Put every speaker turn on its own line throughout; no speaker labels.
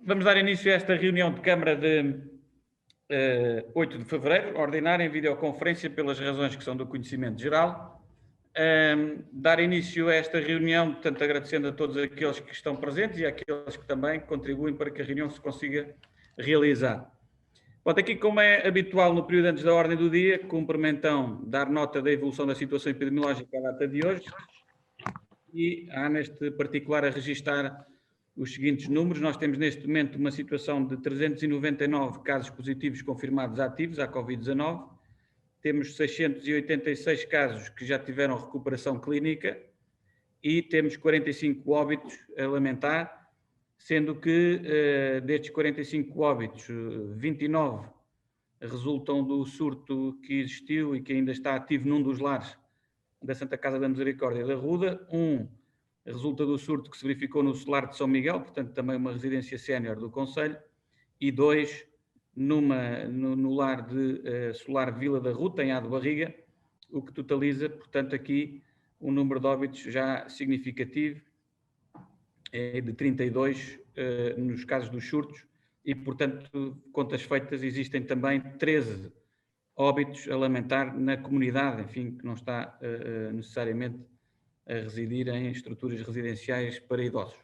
Vamos dar início a esta reunião de Câmara de 8 de fevereiro, ordinária em videoconferência pelas razões que são do conhecimento geral. Dar início a esta reunião, portanto, agradecendo a todos aqueles que estão presentes e àqueles que também contribuem para que a reunião se consiga realizar. Pronto, aqui, como é habitual no período antes da ordem do dia, cumpro-me então dar nota da evolução da situação epidemiológica à data de hoje e há neste particular a registar os seguintes números. Nós temos neste momento uma situação de 399 casos positivos confirmados ativos à Covid-19, temos 686 casos que já tiveram recuperação clínica e temos 45 óbitos a lamentar, sendo que destes 45 óbitos, 29 resultam do surto que existiu e que ainda está ativo num dos lares da Santa Casa da Misericórdia da Ruda, resulta do surto que se verificou no solar de São Miguel, portanto também uma residência sénior do Conselho, e 2 no lar de Solar Vila da Ruta, em Ado Barriga, o que totaliza, portanto, aqui um número de óbitos já significativo, de 32 nos casos dos surtos, e, portanto, contas feitas, existem também 13 óbitos a lamentar na comunidade, enfim, que não está necessariamente a residir em estruturas residenciais para idosos.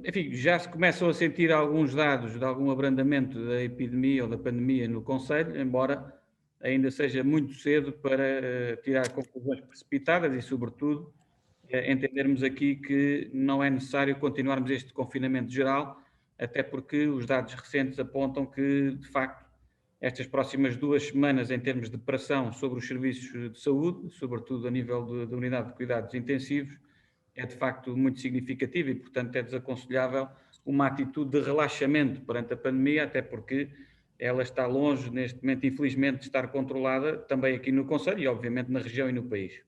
Enfim, já se começam a sentir alguns dados de algum abrandamento da epidemia ou da pandemia no Conselho, embora ainda seja muito cedo para tirar conclusões precipitadas e, sobretudo, entendermos aqui que não é necessário continuarmos este confinamento geral, até porque os dados recentes apontam que, de facto, estas próximas 2 semanas, em termos de pressão sobre os serviços de saúde, sobretudo a nível da unidade de cuidados intensivos, é de facto muito significativa e, portanto, é desaconselhável uma atitude de relaxamento perante a pandemia, até porque ela está longe, neste momento, infelizmente, de estar controlada, também aqui no Conselho e, obviamente, na região e no país.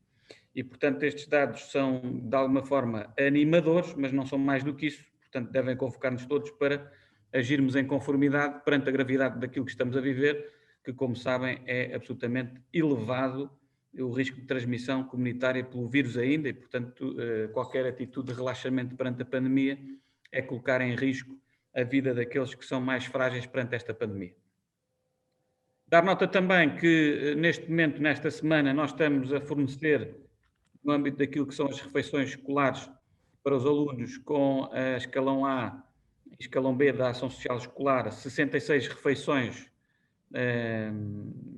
E, portanto, estes dados são, de alguma forma, animadores, mas não são mais do que isso, portanto, devem convocar-nos todos para agirmos em conformidade perante a gravidade daquilo que estamos a viver, que, como sabem, é absolutamente elevado o risco de transmissão comunitária pelo vírus ainda e, portanto, qualquer atitude de relaxamento perante a pandemia é colocar em risco a vida daqueles que são mais frágeis perante esta pandemia. Dar nota também que, neste momento, nesta semana, nós estamos a fornecer, no âmbito daquilo que são as refeições escolares para os alunos com a escalão A e escalão B da Ação Social Escolar, 66 refeições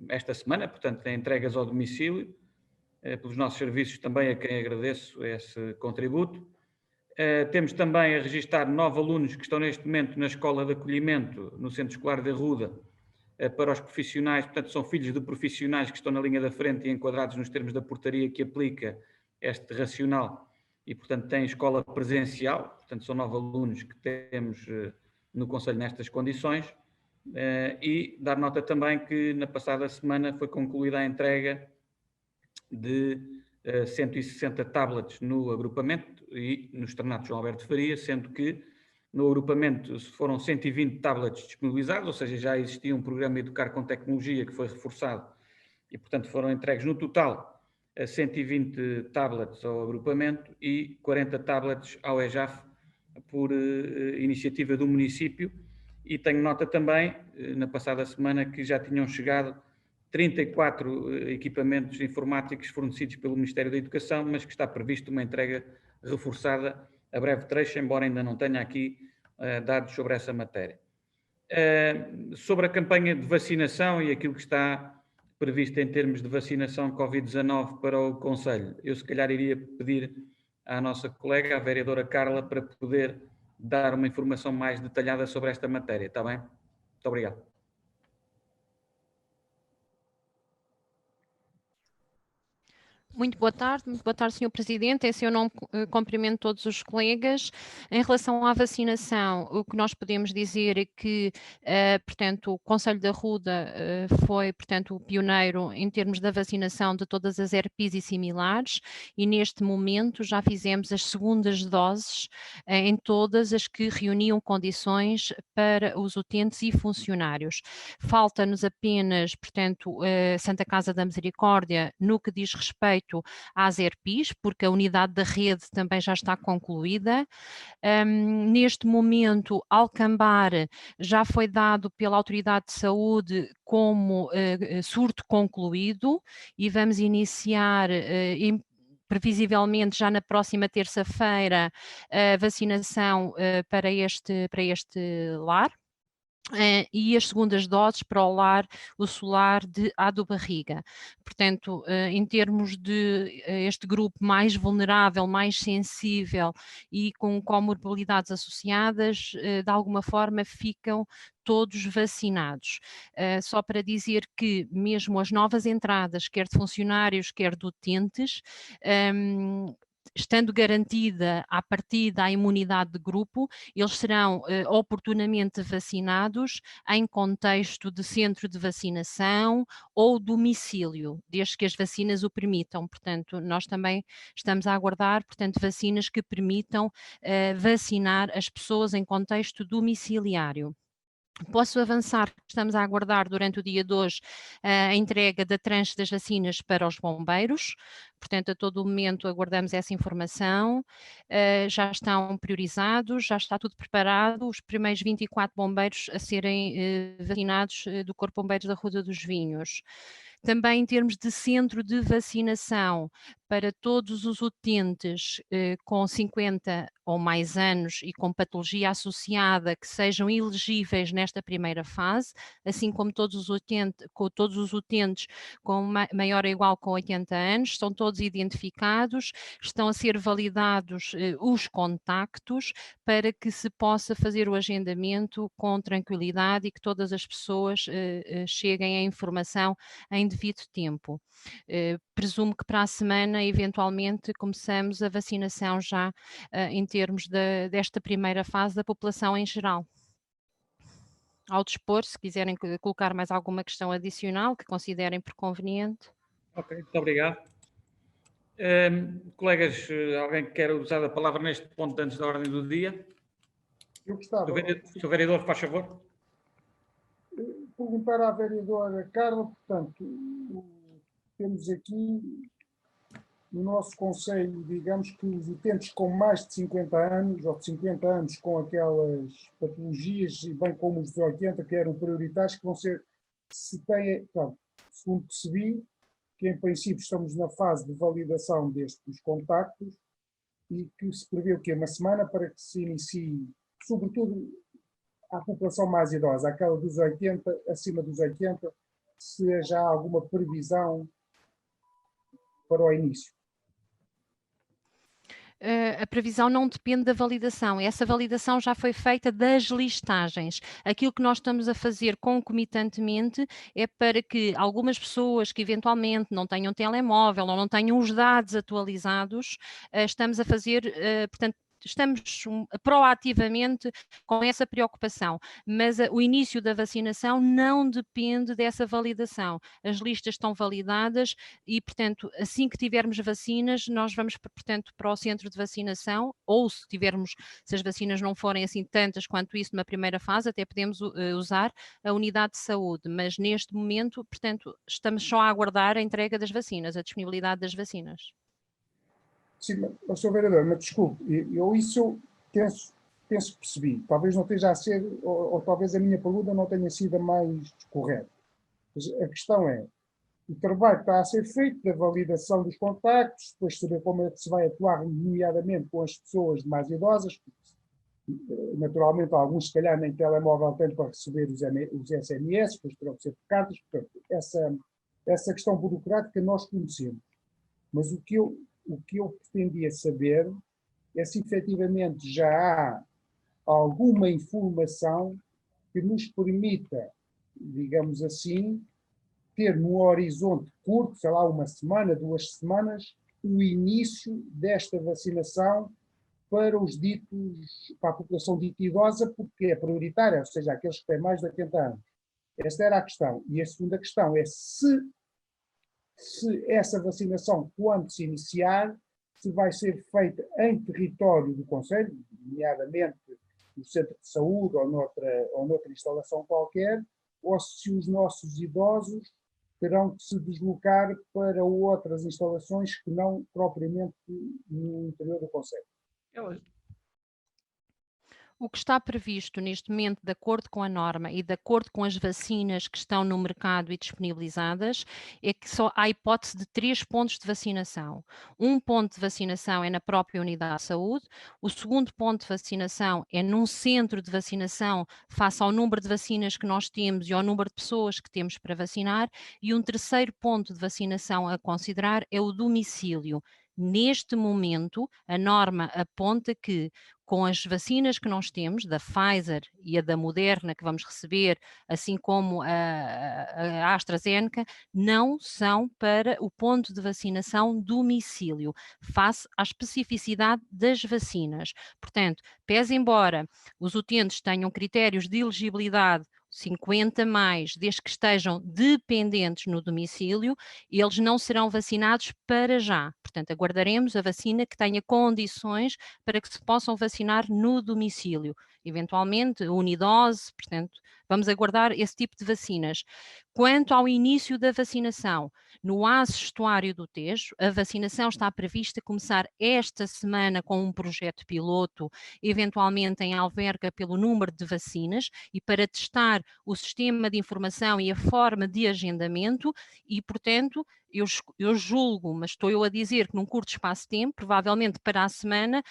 esta semana, portanto, entregas ao domicílio, pelos nossos serviços também a quem agradeço esse contributo. Temos também a registar 9 alunos que estão neste momento na Escola de Acolhimento, no Centro Escolar da Ruda, para os profissionais, portanto, são filhos de profissionais que estão na linha da frente e enquadrados nos termos da portaria que aplica este racional e, portanto, têm escola presencial, portanto, são 9 alunos que temos no Conselho nestas condições. E dar nota também que na passada semana foi concluída a entrega de 160 tablets no agrupamento e no externato João Alberto Faria, sendo que no agrupamento foram 120 tablets disponibilizados, ou seja, já existia um programa Educar com Tecnologia que foi reforçado e, portanto, foram entregues no total 120 tablets ao agrupamento e 40 tablets ao EJAF por iniciativa do município. E tenho nota também, na passada semana, que já tinham chegado 34 equipamentos informáticos fornecidos pelo Ministério da Educação, mas que está previsto uma entrega reforçada a breve trecho, embora ainda não tenha aqui dados sobre essa matéria. Sobre a campanha de vacinação e aquilo que está previsto em termos de vacinação Covid-19 para o Conselho, eu se calhar iria pedir à nossa colega, a vereadora Carla, para poder dar uma informação mais detalhada sobre esta matéria, está bem? Muito obrigado.
Muito boa tarde, Sr. Presidente. Em seu nome, cumprimento todos os colegas. Em relação à vacinação, o que nós podemos dizer é que, portanto, o Conselho da Ruda foi, portanto, o pioneiro em termos da vacinação de todas as ERPs e similares e, neste momento, já fizemos as segundas doses em todas as que reuniam condições para os utentes e funcionários. Falta-nos apenas, portanto, Santa Casa da Misericórdia, no que diz respeito respeito às ERPs, porque a unidade da rede também já está concluída. Neste momento, Alcambar já foi dado pela Autoridade de Saúde como surto concluído e vamos iniciar previsivelmente já na próxima terça-feira a vacinação para este lar. E as segundas doses para o solar de A do Barriga. Portanto, em termos de este grupo mais vulnerável, mais sensível e com comorbilidades associadas, de alguma forma ficam todos vacinados. Só para dizer que mesmo as novas entradas, quer de funcionários, quer de utentes, estando garantida à partida a imunidade de grupo, eles serão oportunamente vacinados em contexto de centro de vacinação ou domicílio, desde que as vacinas o permitam. Portanto, nós também estamos a aguardar, portanto, vacinas que permitam vacinar as pessoas em contexto domiciliário. Posso avançar, estamos a aguardar durante o dia de hoje a entrega da tranche das vacinas para os bombeiros, portanto a todo o momento aguardamos essa informação, já estão priorizados, já está tudo preparado, os primeiros 24 bombeiros a serem vacinados do Corpo de Bombeiros da Ruda dos Vinhos. Também em termos de centro de vacinação, para todos os utentes com 50 ou mais anos e com patologia associada que sejam elegíveis nesta primeira fase, assim como todos os utentes com maior ou igual com 80 anos, estão todos identificados, estão a ser validados os contactos para que se possa fazer o agendamento com tranquilidade e que todas as pessoas cheguem à informação em devido tempo. Presumo que para a semana, eventualmente, começamos a vacinação já em termos desta primeira fase da população em geral. Ao dispor, se quiserem colocar mais alguma questão adicional que considerem por conveniente.
Ok, muito obrigado. Colegas, alguém que quer usar a palavra neste ponto antes da ordem do dia?
Eu gostava.
Sr. Vereador, faz favor.
Perguntar à vereadora Carla, portanto, temos aqui no nosso conselho, digamos que os utentes com mais de 50 anos, ou de 50 anos com aquelas patologias, e bem como os de 80, que eram prioritários, que vão ser, se têm, pronto, segundo percebi, que em princípio estamos na fase de validação destes contactos e que se prevê o quê? Uma semana para que se inicie, sobretudo à população mais idosa, aquela dos 80, acima dos 80, se já há alguma previsão para o início.
A previsão não depende da validação, essa validação já foi feita das listagens. Aquilo que nós estamos a fazer concomitantemente é para que algumas pessoas que eventualmente não tenham telemóvel ou não tenham os dados atualizados, estamos a fazer, portanto, estamos proativamente com essa preocupação, mas o início da vacinação não depende dessa validação. As listas estão validadas e, portanto, assim que tivermos vacinas, nós vamos, portanto, para o centro de vacinação, ou se as vacinas não forem assim tantas quanto isso numa primeira fase, até podemos usar a unidade de saúde, mas neste momento, portanto, estamos só a aguardar a entrega das vacinas, a disponibilidade das vacinas.
Sim, mas, Sr. Vereador, mas desculpe, eu penso que percebi. Talvez não esteja a ser, ou talvez a minha pergunta não tenha sido a mais correta. Mas a questão é, o trabalho está a ser feito da validação dos contactos, depois saber como é que se vai atuar, nomeadamente com as pessoas mais idosas, porque, naturalmente alguns se calhar nem telemóvel têm para receber os SMS, depois terão que ser por cartas, portanto, essa questão burocrática nós conhecemos. Mas o que eu pretendia saber é se efetivamente já há alguma informação que nos permita, digamos assim, ter num horizonte curto, sei lá, uma semana, 2 semanas, o início desta vacinação para a população dita idosa, porque é prioritária, ou seja, aqueles que têm mais de 80 anos. Esta era a questão. E a segunda questão é se essa vacinação, quando se iniciar, se vai ser feita em território do Conselho, nomeadamente no centro de saúde ou noutra instalação qualquer, ou se os nossos idosos terão que se deslocar para outras instalações que não propriamente no interior do concelho.
O que está previsto neste momento, de acordo com a norma e de acordo com as vacinas que estão no mercado e disponibilizadas, é que só há hipótese de 3 pontos de vacinação. Um ponto de vacinação é na própria unidade de saúde, o segundo ponto de vacinação é num centro de vacinação face ao número de vacinas que nós temos e ao número de pessoas que temos para vacinar, e um terceiro ponto de vacinação a considerar é o domicílio. Neste momento, a norma aponta que, com as vacinas que nós temos, da Pfizer e a da Moderna, que vamos receber, assim como a AstraZeneca, não são para o ponto de vacinação domicílio, face à especificidade das vacinas. Portanto, pese embora os utentes tenham critérios de elegibilidade 50 mais, desde que estejam dependentes no domicílio, eles não serão vacinados para já. Portanto, aguardaremos a vacina que tenha condições para que se possam vacinar no domicílio. Eventualmente, unidose, portanto, vamos aguardar esse tipo de vacinas. Quanto ao início da vacinação, no ASE Estuário do Tejo, a vacinação está prevista começar esta semana com um projeto piloto, eventualmente em Alverca, pelo número de vacinas, e para testar o sistema de informação e a forma de agendamento, e, portanto, eu julgo, mas estou eu a dizer que num curto espaço de tempo, provavelmente para a semana,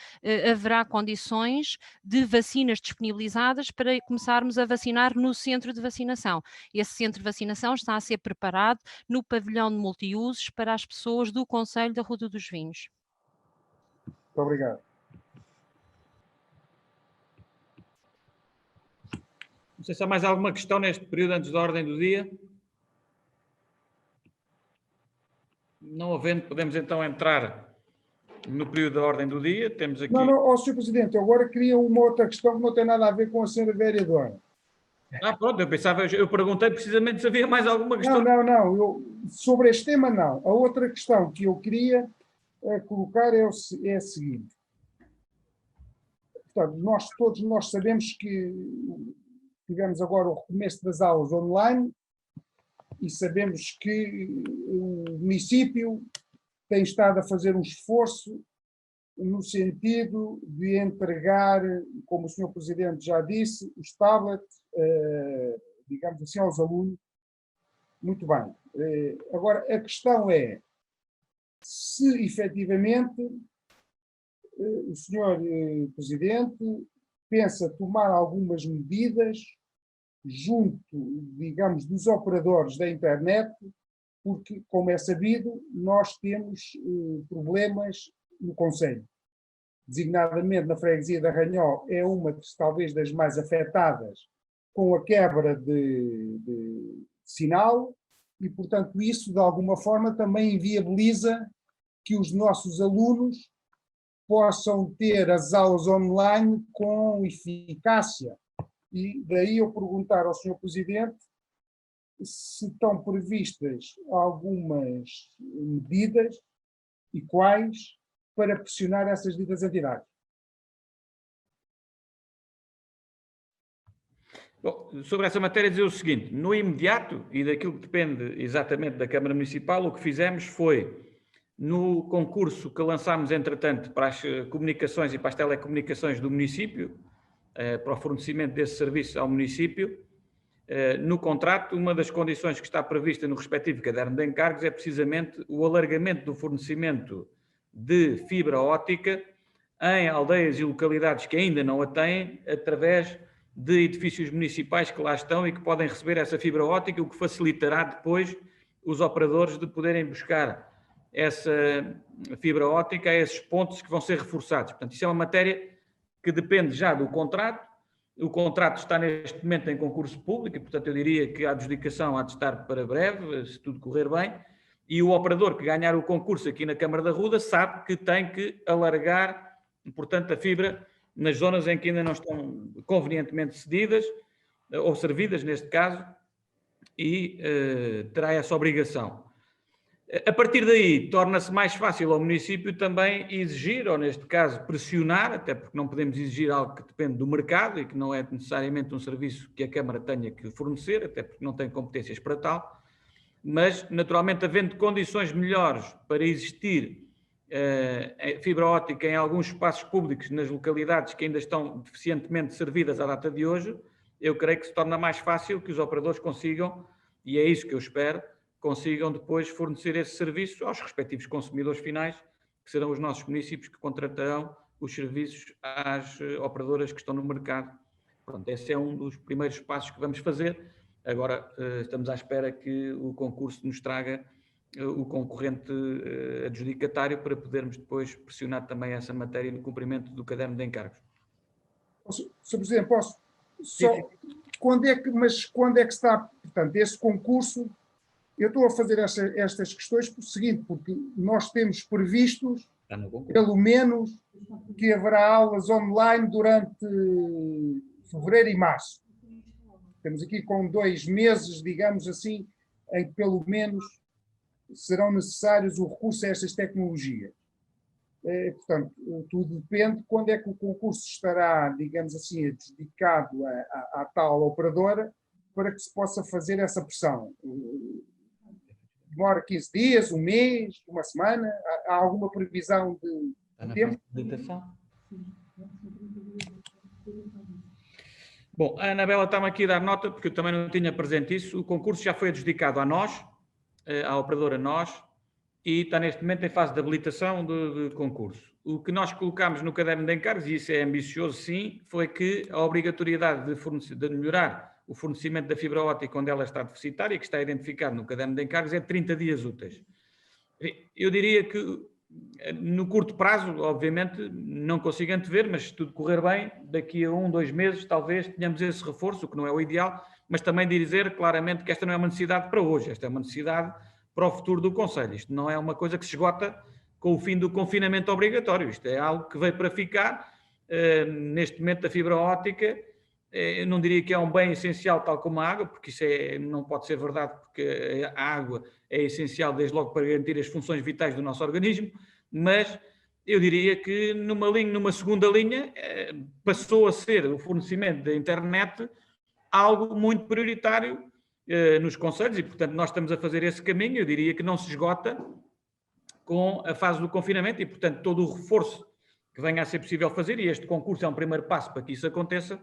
haverá condições de vacinas disponibilizadas para começarmos a vacinar no centro de vacinação. Esse centro de vacinação está a ser preparado no pavilhão de multiusos para as pessoas do Concelho da Ruda dos Vinhos.
Muito obrigado.
Não sei se há mais alguma questão neste período antes da ordem do dia. Não havendo, podemos então entrar no período da ordem do dia. Temos aqui...
Não, Sr. Presidente, eu agora queria uma outra questão que não tem nada a ver com a senhora vereadora.
Pronto, eu perguntei precisamente se havia mais alguma questão.
Não, sobre este tema não. A outra questão que eu queria colocar é a seguinte. Portanto, todos nós sabemos que tivemos agora o recomeço das aulas online e sabemos que o município tem estado a fazer um esforço no sentido de entregar, como o Sr. Presidente já disse, os tablets, digamos assim, aos alunos. Muito bem. Agora, a questão é se, efetivamente, o Sr. Presidente pensa tomar algumas medidas junto, digamos, dos operadores da internet, porque, como é sabido, nós temos problemas no concelho. Designadamente na freguesia de Arranhó é uma, talvez, das mais afetadas com a quebra de sinal e, portanto, isso, de alguma forma, também inviabiliza que os nossos alunos possam ter as aulas online com eficácia. E daí eu perguntar ao Sr. Presidente se estão previstas algumas medidas e quais para pressionar essas ditas entidades.
Bom, sobre essa matéria dizer o seguinte, no imediato, e daquilo que depende exatamente da Câmara Municipal, o que fizemos foi, no concurso que lançámos, entretanto, para as comunicações e para as telecomunicações do município, para o fornecimento desse serviço ao município, no contrato, uma das condições que está prevista no respectivo caderno de encargos é precisamente o alargamento do fornecimento de fibra óptica em aldeias e localidades que ainda não a têm, através de edifícios municipais que lá estão e que podem receber essa fibra óptica, o que facilitará depois os operadores de poderem buscar essa fibra óptica a esses pontos que vão ser reforçados. Portanto, isso é uma matéria que depende já do contrato. O contrato está neste momento em concurso público, e, portanto, eu diria que a adjudicação há de estar para breve, se tudo correr bem, e o operador que ganhar o concurso aqui na Câmara da Ruda sabe que tem que alargar, portanto, a fibra nas zonas em que ainda não estão convenientemente cedidas, ou servidas neste caso, e terá essa obrigação. A partir daí, torna-se mais fácil ao município também exigir, ou neste caso pressionar, até porque não podemos exigir algo que depende do mercado e que não é necessariamente um serviço que a Câmara tenha que fornecer, até porque não tem competências para tal, mas naturalmente havendo condições melhores para existir fibra óptica em alguns espaços públicos nas localidades que ainda estão deficientemente servidas à data de hoje, eu creio que se torna mais fácil que os operadores consigam, e é isso que eu espero, consigam depois fornecer esse serviço aos respectivos consumidores finais, que serão os nossos municípios que contratarão os serviços às operadoras que estão no mercado. Pronto, esse é um dos primeiros passos que vamos fazer. Agora estamos à espera que o concurso nos traga o concorrente adjudicatário para podermos depois pressionar também essa matéria no cumprimento do caderno de encargos.
Sr. Presidente, posso? Só, quando é que está, portanto, esse concurso? Eu estou a fazer estas questões por seguinte, porque nós temos previstos, pelo menos, que haverá aulas online durante fevereiro e março. Temos aqui com 2 meses, digamos assim, em que pelo menos serão necessários o recurso a estas tecnologias. Portanto, tudo depende de quando é que o concurso estará, digamos assim, dedicado à tal operadora para que se possa fazer essa pressão. Demora 15 dias, um mês, uma semana? Há alguma previsão de tempo?
Bom, a Anabela está-me aqui a dar nota, porque eu também não tinha presente isso. O concurso já foi adjudicado a nós, à operadora nós, e está neste momento em fase de habilitação de concurso. O que nós colocámos no caderno de encargos, e isso é ambicioso sim, foi que a obrigatoriedade de melhorar o fornecimento da fibra óptica onde ela está deficitária, que está identificado no caderno de encargos, é de 30 dias úteis. Eu diria que no curto prazo, obviamente, não consigo antever, mas se tudo correr bem, daqui a 1, 2 meses, talvez tenhamos esse reforço, o que não é o ideal, mas também dizer claramente que esta não é uma necessidade para hoje, esta é uma necessidade para o futuro do Conselho. Isto não é uma coisa que se esgota com o fim do confinamento obrigatório, isto é algo que veio para ficar. Neste momento a fibra óptica, eu não diria que é um bem essencial tal como a água, porque isso não pode ser verdade, porque a água é essencial desde logo para garantir as funções vitais do nosso organismo, mas eu diria que numa segunda linha passou a ser o fornecimento da internet algo muito prioritário nos concelhos e, portanto, nós estamos a fazer esse caminho. Eu diria que não se esgota com a fase do confinamento e, portanto, todo o reforço que venha a ser possível fazer, e este concurso é um primeiro passo para que isso aconteça,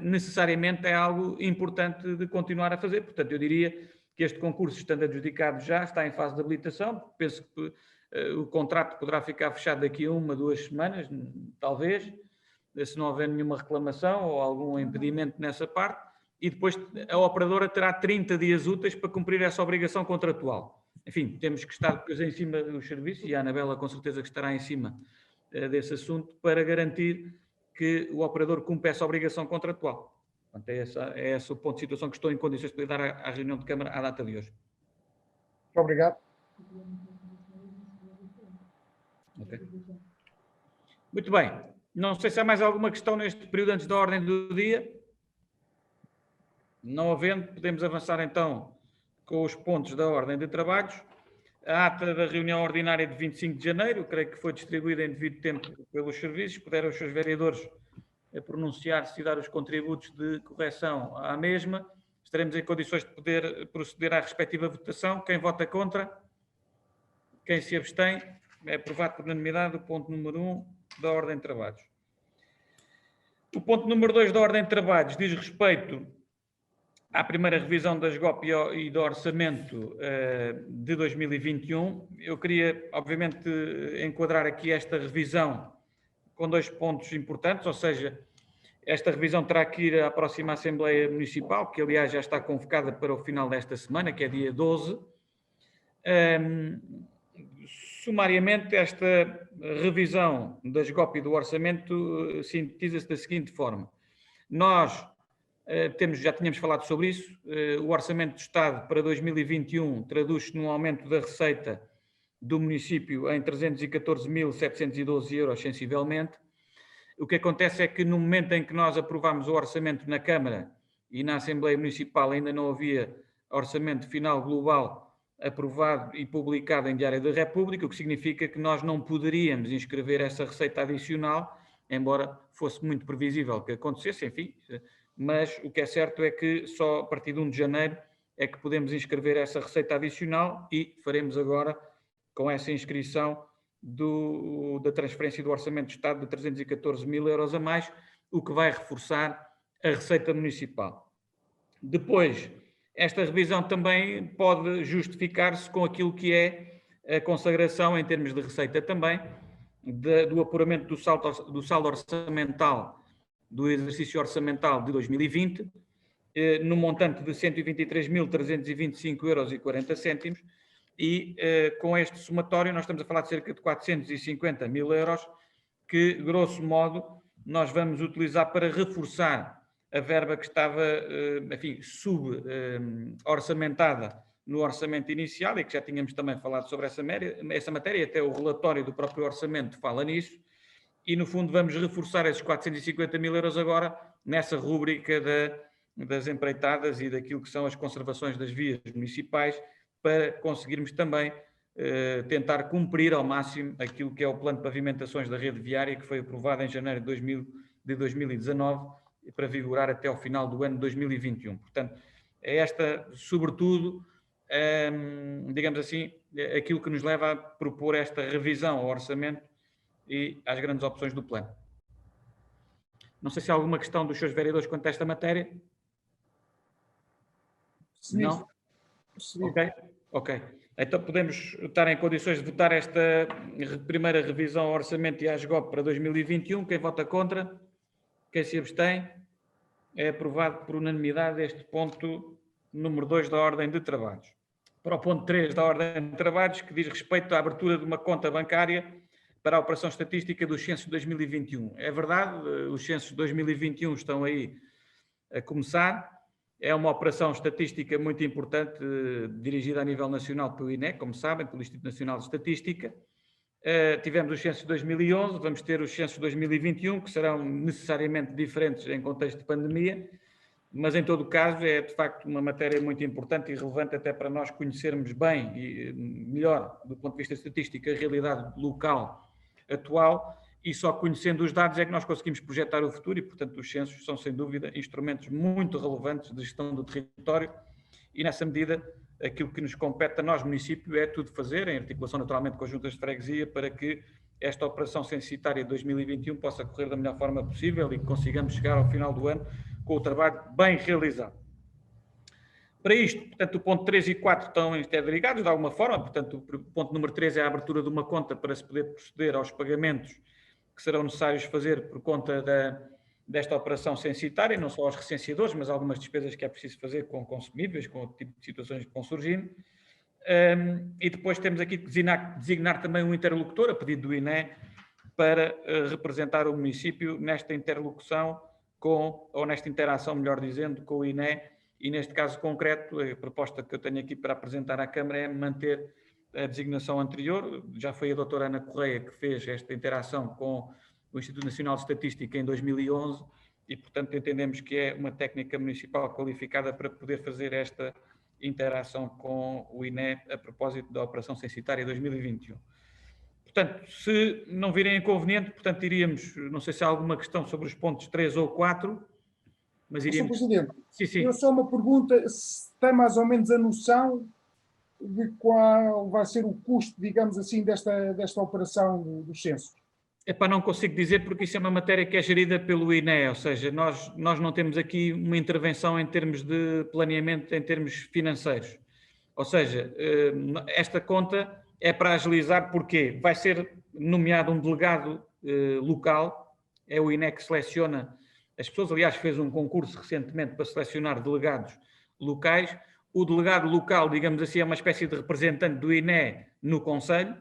necessariamente é algo importante de continuar a fazer. Portanto, eu diria que este concurso, estando adjudicado já, está em fase de habilitação. Penso que o contrato poderá ficar fechado daqui a 1, 2 semanas, talvez, se não houver nenhuma reclamação ou algum impedimento nessa parte, e depois a operadora terá 30 dias úteis para cumprir essa obrigação contratual. Enfim, temos que estar depois em cima dos serviços, e a Anabela com certeza que estará em cima desse assunto, para garantir que o operador cumpre essa obrigação contratual. Portanto, é esse o ponto de situação que estou em condições de dar à reunião de Câmara à data de hoje.
Muito obrigado.
Okay. Muito bem. Não sei se há mais alguma questão neste período antes da ordem do dia. Não havendo, podemos avançar então com os pontos da ordem de trabalhos. A ata da reunião ordinária de 25 de janeiro, creio que foi distribuída em devido tempo pelos serviços, puderam os seus vereadores pronunciar-se e dar os contributos de correção à mesma. Estaremos em condições de poder proceder à respectiva votação. Quem vota contra? Quem se abstém? É aprovado por unanimidade o ponto número 1 da ordem de trabalhos. O ponto número 2 da ordem de trabalhos diz respeito à primeira revisão das GOP e do orçamento de 2021. Eu queria, obviamente, enquadrar aqui esta revisão com 2 pontos importantes, ou seja, esta revisão terá que ir à próxima Assembleia Municipal, que aliás já está convocada para o final desta semana, que é dia 12. Sumariamente, esta revisão das GOP e do orçamento sintetiza-se da seguinte forma. Nós já tínhamos falado sobre isso. O Orçamento do Estado para 2021 traduz-se num aumento da receita do município em 314.712 euros, sensivelmente. O que acontece é que no momento em que nós aprovámos o orçamento na Câmara e na Assembleia Municipal ainda não havia orçamento final global aprovado e publicado em Diário da República, o que significa que nós não poderíamos inscrever essa receita adicional, embora fosse muito previsível que acontecesse, enfim. Mas o que é certo é que só a partir de 1 de janeiro é que podemos inscrever essa receita adicional e faremos agora com essa inscrição da transferência do Orçamento de Estado de 314 mil euros a mais, o que vai reforçar a receita municipal. Depois, esta revisão também pode justificar-se com aquilo que é a consagração, em termos de receita também, do apuramento do saldo orçamental do exercício orçamental de 2020, no montante de 123.325,40 euros, e com este somatório nós estamos a falar de cerca de 450 mil euros, que, grosso modo, nós vamos utilizar para reforçar a verba que estava, enfim, sub-orçamentada no orçamento inicial, e que já tínhamos também falado sobre essa matéria, até o relatório do próprio orçamento fala nisso, e no fundo vamos reforçar esses 450 mil euros agora nessa rúbrica das empreitadas e daquilo que são as conservações das vias municipais, para conseguirmos também tentar cumprir ao máximo aquilo que é o plano de pavimentações da rede viária, que foi aprovado em janeiro de 2019, para vigorar até ao final do ano de 2021. Portanto, é esta, sobretudo, digamos assim, aquilo que nos leva a propor esta revisão ao orçamento e às grandes opções do plano. Não sei se há alguma questão dos seus vereadores quanto a esta matéria.
Sim.
Não?
Sim.
Ok. Então podemos estar em condições de votar esta primeira revisão ao orçamento e à ASGOP para 2021. Quem vota contra? Quem se abstém? É aprovado por unanimidade este ponto número 2 da ordem de trabalhos. Para o ponto 3 da ordem de trabalhos, que diz respeito à abertura de uma conta bancária para a operação estatística dos censos de 2021. É verdade, os censos de 2021 estão aí a começar. É uma operação estatística muito importante, dirigida a nível nacional pelo INE, como sabem, pelo Instituto Nacional de Estatística. Tivemos os censos de 2011, vamos ter os censos de 2021, que serão necessariamente diferentes em contexto de pandemia, mas em todo o caso é de facto uma matéria muito importante e relevante até para nós conhecermos bem e melhor, do ponto de vista estatístico, a realidade local atual, e só conhecendo os dados é que nós conseguimos projetar o futuro, e portanto os censos são sem dúvida instrumentos muito relevantes de gestão do território, e nessa medida aquilo que nos compete a nós, município, é tudo fazer, em articulação naturalmente com as juntas de freguesia, para que esta operação censitária de 2021 possa correr da melhor forma possível e que consigamos chegar ao final do ano com o trabalho bem realizado. Para isto, portanto, o ponto 3 e 4 estão interligados de alguma forma, portanto, o ponto número 3 é a abertura de uma conta para se poder proceder aos pagamentos que serão necessários fazer por conta desta operação censitária, não só aos recenseadores, mas algumas despesas que é preciso fazer com consumíveis, com o tipo de situações que vão surgindo. E depois temos aqui que designar também um interlocutor, a pedido do INE, para representar o município nesta interlocução ou nesta interação, melhor dizendo, com o INE, e neste caso concreto, a proposta que eu tenho aqui para apresentar à Câmara é manter a designação anterior. Já foi a doutora Ana Correia que fez esta interação com o Instituto Nacional de Estatística em 2011 e, portanto, entendemos que é uma técnica municipal qualificada para poder fazer esta interação com o INE a propósito da operação censitária 2021. Portanto, se não virem inconveniente, portanto, iríamos, não sei se há alguma questão sobre os pontos 3 ou 4, mas iríamos...
Sr. Presidente,
sim.
eu só uma pergunta, se tem mais ou menos a noção de qual vai ser o custo, digamos assim, desta operação dos censos?
Não consigo dizer, porque isso é uma matéria que é gerida pelo INE, ou seja, nós não temos aqui uma intervenção em termos de planeamento, em termos financeiros. Ou seja, esta conta é para agilizar, porque vai ser nomeado um delegado local, é o INE que seleciona as pessoas, aliás, fez um concurso recentemente para selecionar delegados locais. O delegado local, digamos assim, é uma espécie de representante do INE no Conselho,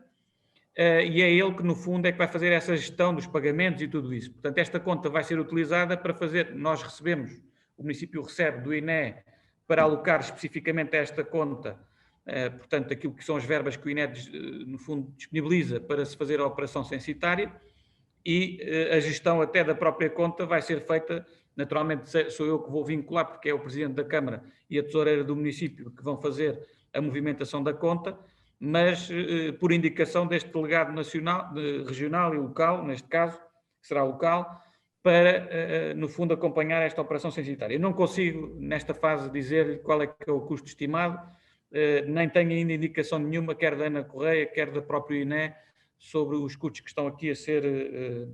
e é ele que, no fundo, é que vai fazer essa gestão dos pagamentos e tudo isso. Portanto, esta conta vai ser utilizada para fazer, nós recebemos, o município recebe do INE para alocar especificamente a esta conta, portanto, aquilo que são as verbas que o INE, no fundo, disponibiliza para se fazer a operação censitária, e a gestão até da própria conta vai ser feita, naturalmente sou eu que vou vincular, porque é o Presidente da Câmara e a Tesoureira do município que vão fazer a movimentação da conta, mas por indicação deste delegado nacional, regional e local, neste caso, que será local, para, no fundo, acompanhar esta operação censitária. Eu não consigo, nesta fase, dizer qual é que é o custo estimado, nem tenho ainda indicação nenhuma, quer da Ana Correia, quer da própria INE, sobre os custos que estão aqui a ser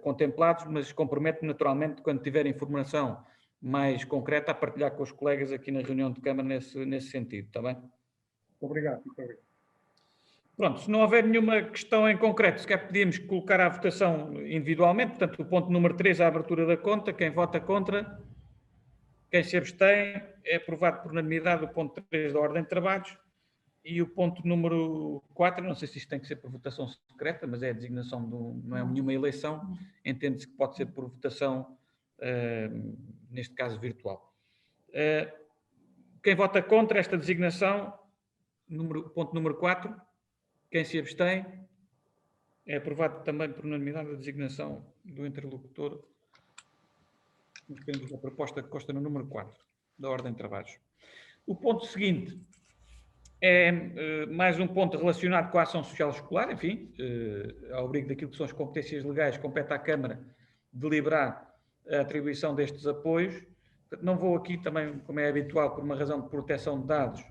contemplados, mas comprometo-me naturalmente, quando tiver informação mais concreta, a partilhar com os colegas aqui na reunião de Câmara nesse sentido, está bem?
Obrigado, muito obrigado.
Pronto, se não houver nenhuma questão em concreto, se quer podíamos colocar à votação individualmente, portanto, o ponto número 3, a abertura da conta, quem vota contra, quem se abstém, é aprovado por unanimidade o ponto 3 da ordem de trabalhos, e o ponto número 4, não sei se isto tem que ser por votação secreta, mas é a designação, não é nenhuma eleição, entende-se que pode ser por votação, neste caso virtual. Quem vota contra esta designação, ponto número 4, quem se abstém, é aprovado também por unanimidade a designação do interlocutor. A proposta que consta no número 4 da ordem de trabalhos. O ponto seguinte é mais um ponto relacionado com a ação social escolar, enfim, ao abrigo daquilo que são as competências legais, compete à Câmara deliberar a atribuição destes apoios. Não vou aqui também, como é habitual, por uma razão de proteção de dados,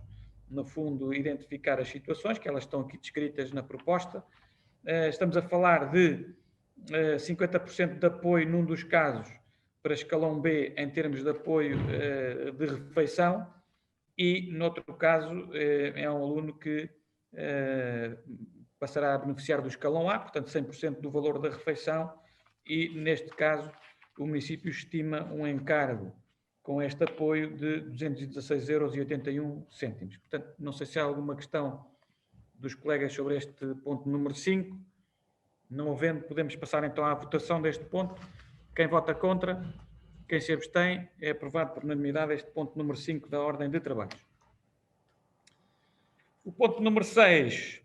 no fundo, identificar as situações, que elas estão aqui descritas na proposta. Estamos a falar de 50% de apoio num dos casos para escalão B em termos de apoio de refeição e, noutro caso, é um aluno que passará a beneficiar do escalão A, portanto 100% do valor da refeição e, neste caso, o município estima um encargo com este apoio de 216,81 €. Portanto, não sei se há alguma questão dos colegas sobre este ponto número 5. Não havendo, podemos passar então à votação deste ponto. Quem vota contra, quem se abstém, é aprovado por unanimidade este ponto número 5 da ordem de trabalhos. O ponto número 6...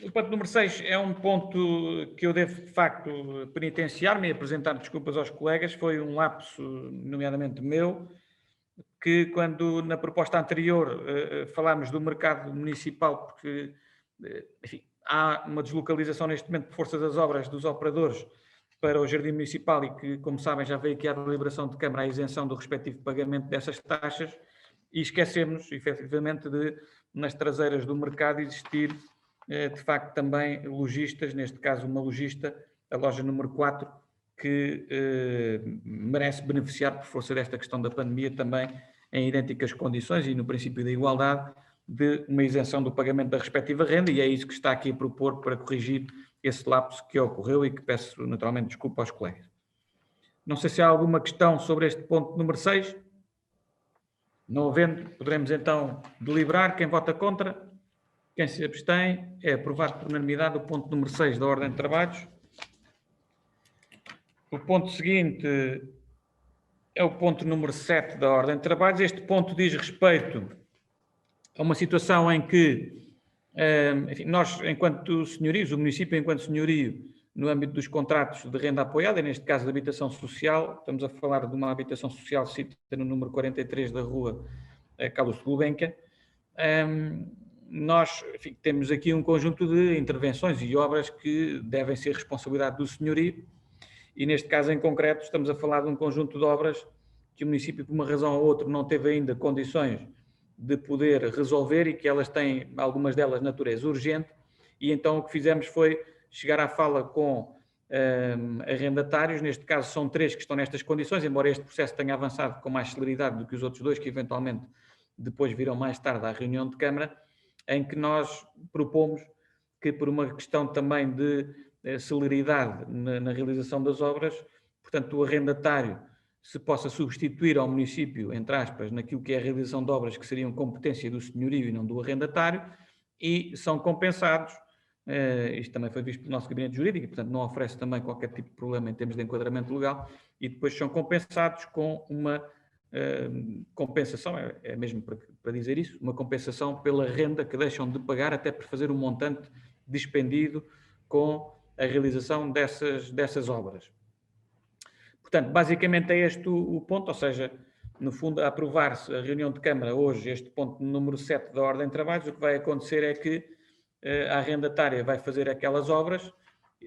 o ponto número 6 é um ponto que eu devo, de facto, penitenciar-me e apresentar desculpas aos colegas. Foi um lapso, nomeadamente meu, que quando na proposta anterior falámos do mercado municipal, porque, enfim, há uma deslocalização neste momento por força das obras dos operadores para o Jardim Municipal e que, como sabem, já veio aqui à deliberação de Câmara a isenção do respectivo pagamento dessas taxas e esquecemos, efetivamente, de, nas traseiras do mercado, existir, de facto, também lojistas, neste caso uma lojista, a loja número 4, que merece beneficiar, por força desta questão da pandemia, também em idênticas condições e no princípio da igualdade, de uma isenção do pagamento da respectiva renda, e é isso que está aqui a propor para corrigir esse lapso que ocorreu e que peço naturalmente desculpa aos colegas. Não sei se há alguma questão sobre este ponto número 6. Não havendo, poderemos então deliberar. Quem vota contra, quem se abstém, é aprovado por unanimidade o ponto número 6 da ordem de trabalhos. O ponto seguinte é o ponto número 7 da ordem de trabalhos. Este ponto diz respeito a uma situação em que, enfim, nós, enquanto senhorios, o município, enquanto senhorio, no âmbito dos contratos de renda apoiada, neste caso de habitação social, estamos a falar de uma habitação social situada no número 43 da rua Carlos de Gulbenkian, nós, enfim, temos aqui um conjunto de intervenções e obras que devem ser responsabilidade do senhorio e, neste caso em concreto, estamos a falar de um conjunto de obras que o município, por uma razão ou outra, não teve ainda condições de poder resolver e que elas têm, algumas delas, natureza urgente, e então o que fizemos foi chegar à fala com arrendatários, neste caso são 3 que estão nestas condições, embora este processo tenha avançado com mais celeridade do que os outros 2, que eventualmente depois virão mais tarde à reunião de Câmara, em que nós propomos que, por uma questão também de celeridade na realização das obras, portanto, o arrendatário se possa substituir ao município, entre aspas, naquilo que é a realização de obras que seriam competência do senhorio e não do arrendatário, e são compensados. Isto também foi visto pelo nosso gabinete jurídico, portanto não oferece também qualquer tipo de problema em termos de enquadramento legal, e depois são compensados com uma compensação, é mesmo para dizer isso, uma compensação pela renda que deixam de pagar até por fazer um montante dispendido com a realização dessas obras. Portanto, basicamente é este o ponto, ou seja, no fundo, a aprovar-se a reunião de Câmara hoje, este ponto número 7 da ordem de trabalhos, o que vai acontecer é que a arrendatária vai fazer aquelas obras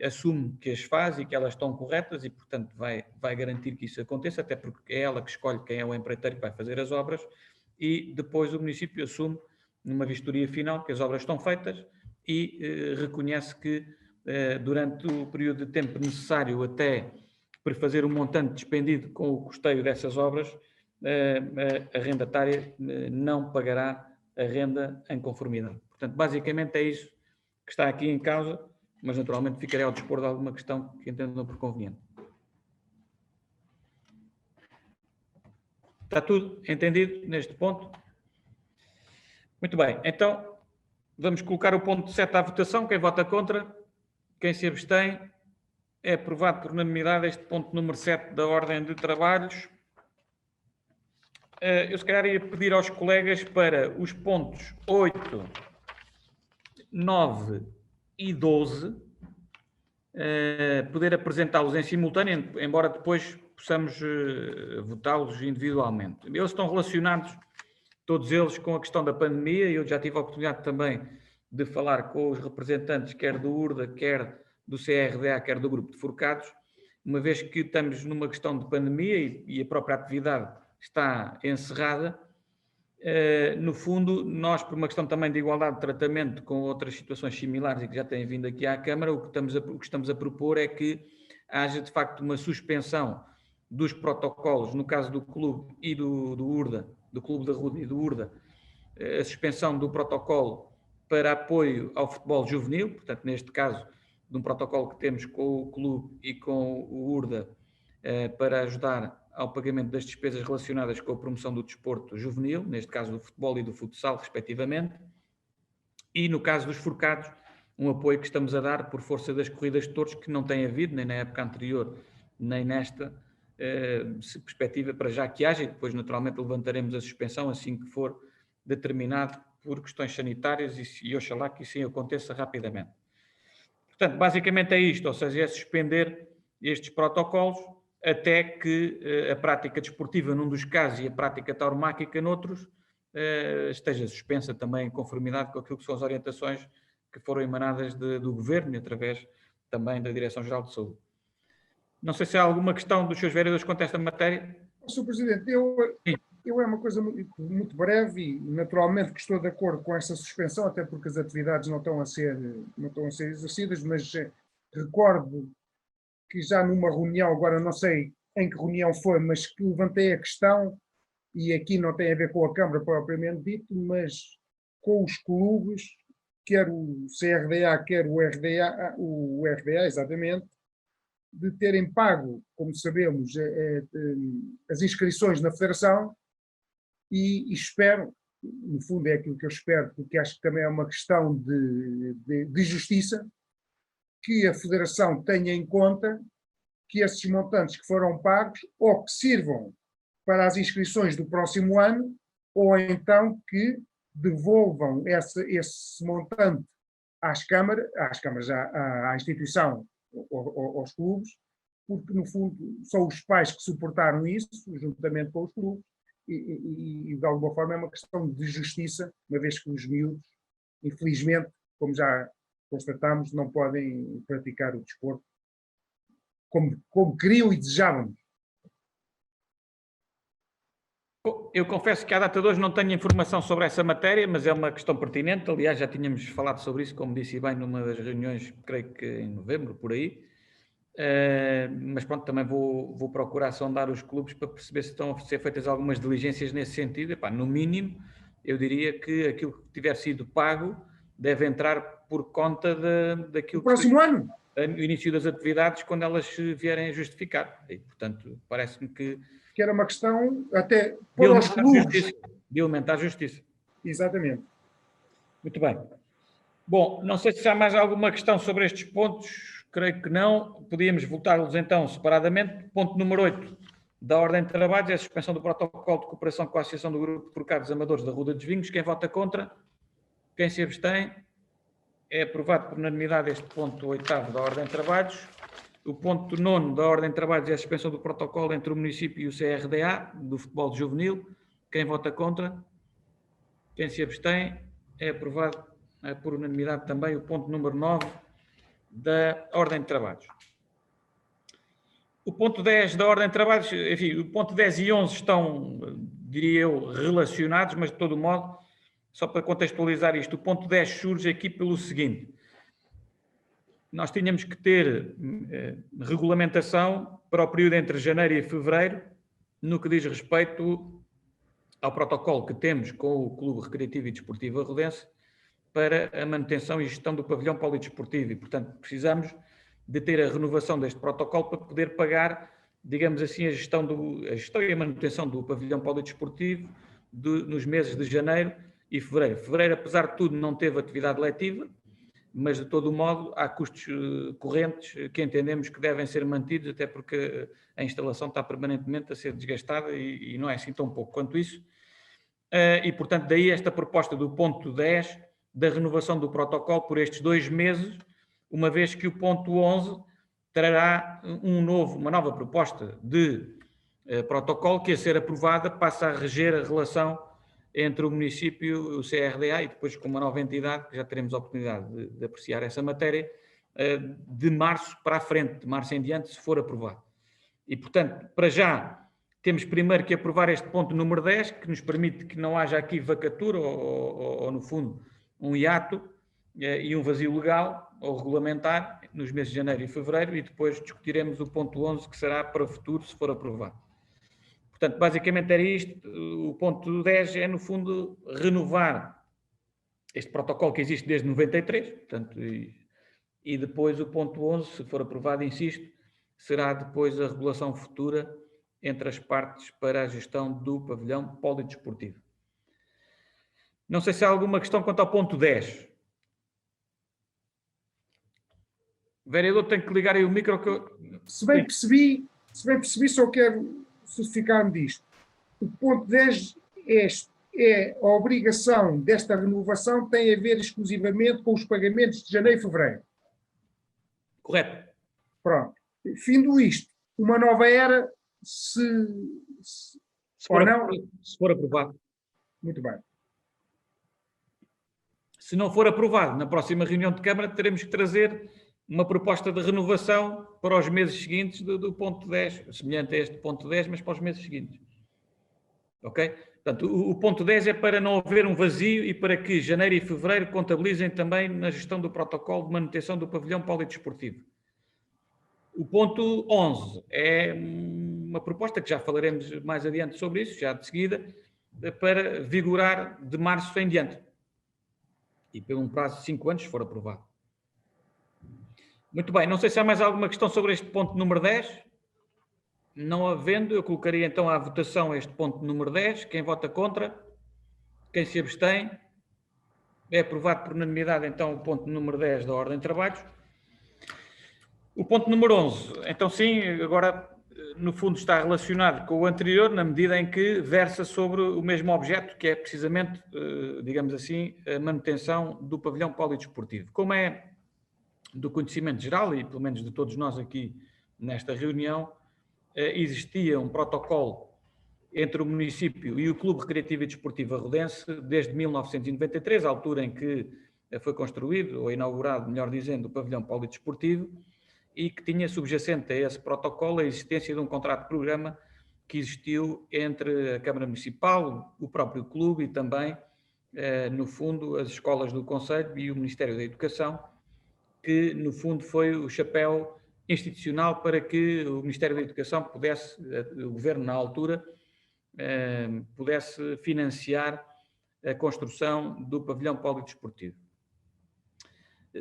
assume que as faz e que elas estão corretas e, portanto, vai garantir que isso aconteça, até porque é ela que escolhe quem é o empreiteiro que vai fazer as obras, e depois o município assume, numa vistoria final, que as obras estão feitas e reconhece que durante o período de tempo necessário até prefazer o montante despendido com o custeio dessas obras, a arrendatária não pagará a renda em conformidade. Portanto, basicamente é isso que está aqui em causa, mas naturalmente ficarei ao dispor de alguma questão que entendam por conveniente. Está tudo entendido neste ponto? Muito bem, então vamos colocar o ponto 7 à votação. Quem vota contra? Quem se abstém? É aprovado por unanimidade este ponto número 7 da ordem de trabalhos. Eu se calhar ia pedir aos colegas para os pontos 8, 9 e 12 poder apresentá-los em simultâneo, embora depois possamos votá-los individualmente. Eles estão relacionados, todos eles, com a questão da pandemia. Eu já tive a oportunidade também de falar com os representantes, quer do URDA, quer do CRDA, quer do grupo de forcados, uma vez que estamos numa questão de pandemia e a própria atividade está encerrada. No fundo, nós, por uma questão também de igualdade de tratamento com outras situações similares e que já têm vindo aqui à Câmara, o que estamos a propor é que haja, de facto, uma suspensão dos protocolos, no caso do clube e do URDA, do Clube da Ruda e do URDA, a suspensão do protocolo para apoio ao futebol juvenil, portanto, neste caso, de um protocolo que temos com o clube e com o URDA para ajudar ao pagamento das despesas relacionadas com a promoção do desporto juvenil, neste caso do futebol e do futsal, respectivamente, e no caso dos forcados, um apoio que estamos a dar por força das corridas de touros, que não tem havido, nem na época anterior, nem nesta perspectiva, para já que haja, e depois naturalmente levantaremos a suspensão assim que for determinado por questões sanitárias e oxalá que isso aconteça rapidamente. Portanto, basicamente é isto, ou seja, é suspender estes protocolos até que a prática desportiva num dos casos e a prática tauromáquica noutros esteja suspensa também em conformidade com aquilo que são as orientações que foram emanadas do Governo e através também da Direção-Geral de Saúde. Não sei se há alguma questão dos seus vereadores quanto a esta matéria.
Sr. Presidente, eu é uma coisa muito breve e naturalmente que estou de acordo com esta suspensão, até porque as atividades não estão a ser exercidas, mas recordo que já numa reunião, agora não sei em que reunião foi, mas que levantei a questão, e aqui não tem a ver com a Câmara propriamente dito, mas com os clubes, quer o CRDA, quer o RDA, exatamente, de terem pago, como sabemos, as inscrições na Federação e espero, no fundo é aquilo que eu espero, porque acho que também é uma questão de justiça, que a Federação tenha em conta que esses montantes que foram pagos ou que sirvam para as inscrições do próximo ano ou então que devolvam esse montante às câmaras, à instituição, aos clubes, porque no fundo são os pais que suportaram isso, juntamente com os clubes, e de alguma forma é uma questão de justiça, uma vez que os miúdos, infelizmente, como já constatamos, não podem praticar o desporto como queriam e desejavam.
Eu confesso que à data de hoje não tenho informação sobre essa matéria, mas é uma questão pertinente. Aliás, já tínhamos falado sobre isso, como disse bem, numa das reuniões, creio que em novembro, por aí. Mas pronto, também vou procurar sondar os clubes para perceber se estão a ser feitas algumas diligências nesse sentido. Epá, no mínimo, eu diria que aquilo que tiver sido pago deve entrar por conta daquilo
que... próximo ano?
No início das atividades, quando elas vierem a justificar. E, portanto, parece-me que
era uma questão até para os clubes.
De aumentar a justiça.
Exatamente.
Muito bem. Bom, não sei se há mais alguma questão sobre estes pontos. Creio que não. Podíamos voltá-los então separadamente. Ponto número 8 da ordem de trabalhos é a suspensão do protocolo de cooperação com a Associação do Grupo de Forcados Amadores da Ruda dos Vinhos. Quem vota contra? Quem se abstém? É aprovado por unanimidade este ponto 8º da ordem de trabalhos. O ponto 9º da ordem de trabalhos é a suspensão do protocolo entre o município e o CRDA, do futebol juvenil. Quem vota contra? Quem se abstém? É aprovado por unanimidade também o ponto número 9 da Ordem de Trabalhos. O ponto 10 da Ordem de Trabalhos, enfim, o ponto 10 e 11 estão, diria eu, relacionados, mas de todo modo, só para contextualizar isto, o ponto 10 surge aqui pelo seguinte: nós tínhamos que ter regulamentação para o período entre janeiro e fevereiro, no que diz respeito ao protocolo que temos com o Clube Recreativo e Desportivo Arrodense para a manutenção e gestão do pavilhão polidesportivo e, portanto, precisamos de ter a renovação deste protocolo para poder pagar, digamos assim, a gestão e a manutenção do pavilhão polidesportivo nos meses de janeiro e fevereiro. Fevereiro, apesar de tudo, não teve atividade letiva, mas de todo o modo há custos correntes que entendemos que devem ser mantidos, até porque a instalação está permanentemente a ser desgastada e não é assim tão pouco quanto isso. E, portanto, daí esta proposta do ponto 10 da renovação do protocolo por estes 2 meses, uma vez que o ponto 11 trará uma nova proposta de protocolo que, a ser aprovada, passa a reger a relação entre o município, o CRDA, e depois com uma nova entidade, que já teremos a oportunidade de apreciar essa matéria, de março para a frente, de março em diante, se for aprovado. E, portanto, para já, temos primeiro que aprovar este ponto número 10, que nos permite que não haja aqui vacatura ou no fundo, um hiato e um vazio legal ou regulamentar nos meses de janeiro e fevereiro, e depois discutiremos o ponto 11, que será para o futuro, se for aprovado. Portanto, basicamente era isto. O ponto 10 é, no fundo, renovar este protocolo que existe desde 93, portanto, e depois o ponto 11, se for aprovado, insisto, será depois a regulação futura entre as partes para a gestão do pavilhão polidesportivo. Não sei se há alguma questão quanto ao ponto 10. Vereador, tem que ligar aí o micro que eu...
Se bem percebi, só quero certificar-me disto. O ponto 10 é a obrigação desta renovação, tem a ver exclusivamente com os pagamentos de janeiro e fevereiro.
Correto.
Pronto. Findo isto, uma nova era, se
for,
ou não...
Se for aprovado.
Muito bem.
Se não for aprovado, na próxima reunião de Câmara teremos que trazer uma proposta de renovação para os meses seguintes do ponto 10, semelhante a este ponto 10, mas para os meses seguintes. Ok? Portanto, o ponto 10 é para não haver um vazio e para que janeiro e fevereiro contabilizem também na gestão do protocolo de manutenção do pavilhão polidesportivo. O ponto 11 é uma proposta que já falaremos mais adiante sobre isso, já de seguida, para vigorar de março em diante. E por um prazo de 5 anos, se for aprovado. Muito bem, não sei se há mais alguma questão sobre este ponto número 10. Não havendo, eu colocaria então à votação este ponto número 10. Quem vota contra? Quem se abstém? É aprovado por unanimidade então o ponto número 10 da Ordem de Trabalhos. O ponto número 11, então sim, agora no fundo está relacionado com o anterior, na medida em que versa sobre o mesmo objeto, que é precisamente, digamos assim, a manutenção do pavilhão polidesportivo. Como é do conhecimento geral, e pelo menos de todos nós aqui nesta reunião, existia um protocolo entre o município e o Clube Recreativo e Desportivo Arrodense desde 1993, a altura em que foi construído, ou inaugurado, melhor dizendo, o pavilhão polidesportivo, e que tinha subjacente a esse protocolo a existência de um contrato-programa que existiu entre a Câmara Municipal, o próprio clube e também, no fundo, as escolas do Conselho e o Ministério da Educação, que, no fundo, foi o chapéu institucional para que o Ministério da Educação pudesse, o Governo na altura, pudesse financiar a construção do pavilhão polidesportivo.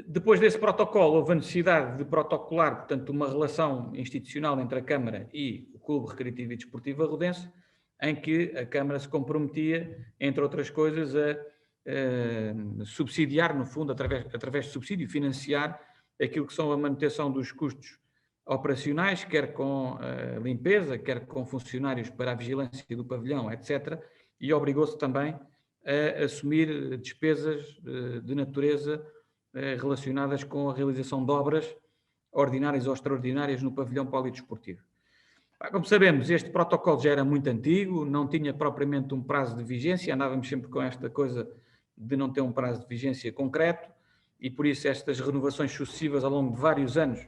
Depois desse protocolo, houve a necessidade de protocolar, portanto, uma relação institucional entre a Câmara e o Clube Recreativo e Desportivo Arrodense, em que a Câmara se comprometia, entre outras coisas, a subsidiar, no fundo, através de subsídio, financiar aquilo que são a manutenção dos custos operacionais, quer com limpeza, quer com funcionários para a vigilância do pavilhão, etc. E obrigou-se também a assumir despesas de natureza relacionadas com a realização de obras ordinárias ou extraordinárias no pavilhão polidesportivo. Como sabemos, este protocolo já era muito antigo, não tinha propriamente um prazo de vigência, andávamos sempre com esta coisa de não ter um prazo de vigência concreto, e por isso estas renovações sucessivas ao longo de vários anos,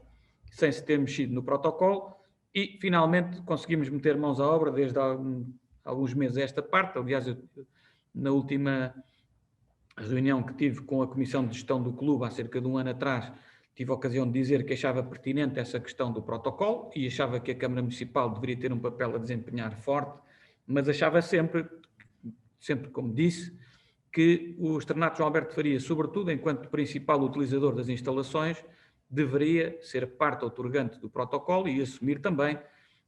sem se ter mexido no protocolo, e finalmente conseguimos meter mãos à obra desde alguns meses a esta parte. Aliás, na última reunião que tive com a Comissão de Gestão do Clube, há cerca de um ano atrás, tive a ocasião de dizer que achava pertinente essa questão do protocolo e achava que a Câmara Municipal deveria ter um papel a desempenhar forte, mas achava sempre como disse, que o Externato João Alberto Faria, sobretudo enquanto principal utilizador das instalações, deveria ser parte outorgante do protocolo e assumir também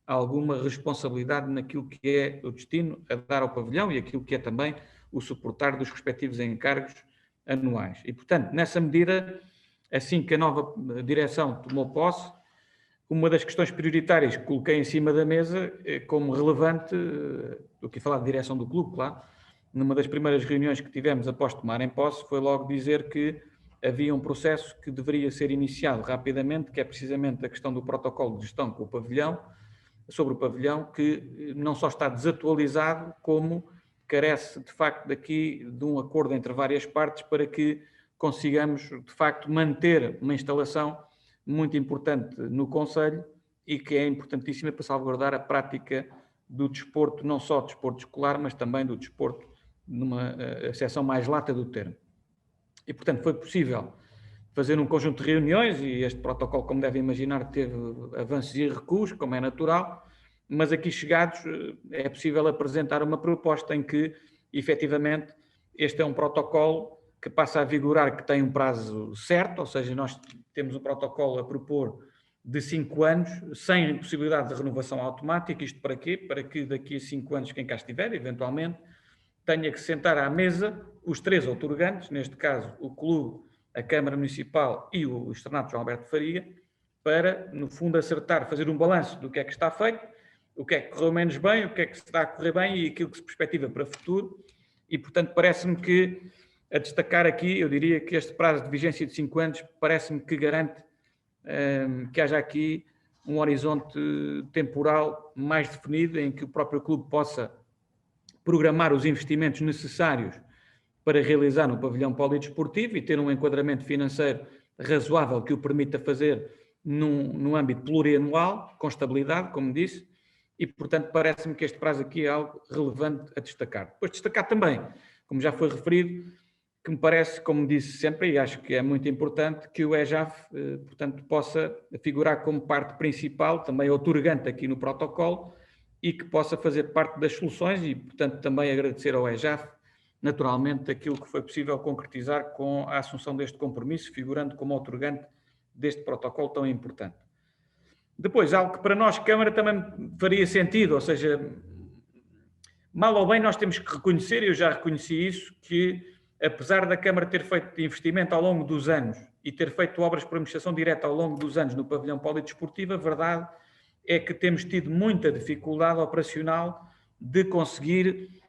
alguma responsabilidade naquilo que é o destino a dar ao pavilhão e aquilo que é também o suportar dos respectivos encargos anuais. E, portanto, nessa medida, assim que a nova direção tomou posse, uma das questões prioritárias que coloquei em cima da mesa, como relevante, eu queria falar de direção do clube, claro, numa das primeiras reuniões que tivemos após tomarem posse, foi logo dizer que havia um processo que deveria ser iniciado rapidamente, que é precisamente a questão do protocolo de gestão com o pavilhão, sobre o pavilhão, que não só está desatualizado, como carece, de facto, daqui de um acordo entre várias partes para que consigamos, de facto, manter uma instalação muito importante no Concelho e que é importantíssima para salvaguardar a prática do desporto, não só desporto escolar, mas também do desporto numa acessão mais lata do termo. E, portanto, foi possível fazer um conjunto de reuniões e este protocolo, como devem imaginar, teve avanços e recuos, como é natural, mas aqui chegados é possível apresentar uma proposta em que, efetivamente, este é um protocolo que passa a vigorar, que tem um prazo certo, ou seja, nós temos um protocolo a propor de 5 anos, sem possibilidade de renovação automática. Isto para quê? Para que daqui a 5 anos, quem cá estiver, eventualmente, tenha que sentar à mesa os 3 outorgantes, neste caso o clube, a Câmara Municipal e o Externato João Alberto Faria, para, no fundo, acertar, fazer um balanço do que é que está feito, o que é que correu menos bem, o que é que está a correr bem e aquilo que se perspectiva para o futuro. E, portanto, parece-me que, a destacar aqui, eu diria que este prazo de vigência de 5 anos parece-me que garante que haja aqui um horizonte temporal mais definido, em que o próprio clube possa programar os investimentos necessários para realizar no pavilhão polidesportivo e ter um enquadramento financeiro razoável que o permita fazer num âmbito plurianual, com estabilidade, como disse, e, portanto, parece-me que este prazo aqui é algo relevante a destacar. Depois destacar também, como já foi referido, que me parece, como disse sempre, e acho que é muito importante, que o EJAF, portanto, possa figurar como parte principal, também outorgante aqui no protocolo, e que possa fazer parte das soluções e, portanto, também agradecer ao EJAF, naturalmente, aquilo que foi possível concretizar com a assunção deste compromisso, figurando como outorgante deste protocolo tão importante. Depois, algo que para nós, Câmara, também faria sentido, ou seja, mal ou bem nós temos que reconhecer, e eu já reconheci isso, que apesar da Câmara ter feito investimento ao longo dos anos e ter feito obras por administração direta ao longo dos anos no pavilhão polidesportivo, a verdade é que temos tido muita dificuldade operacional de conseguir,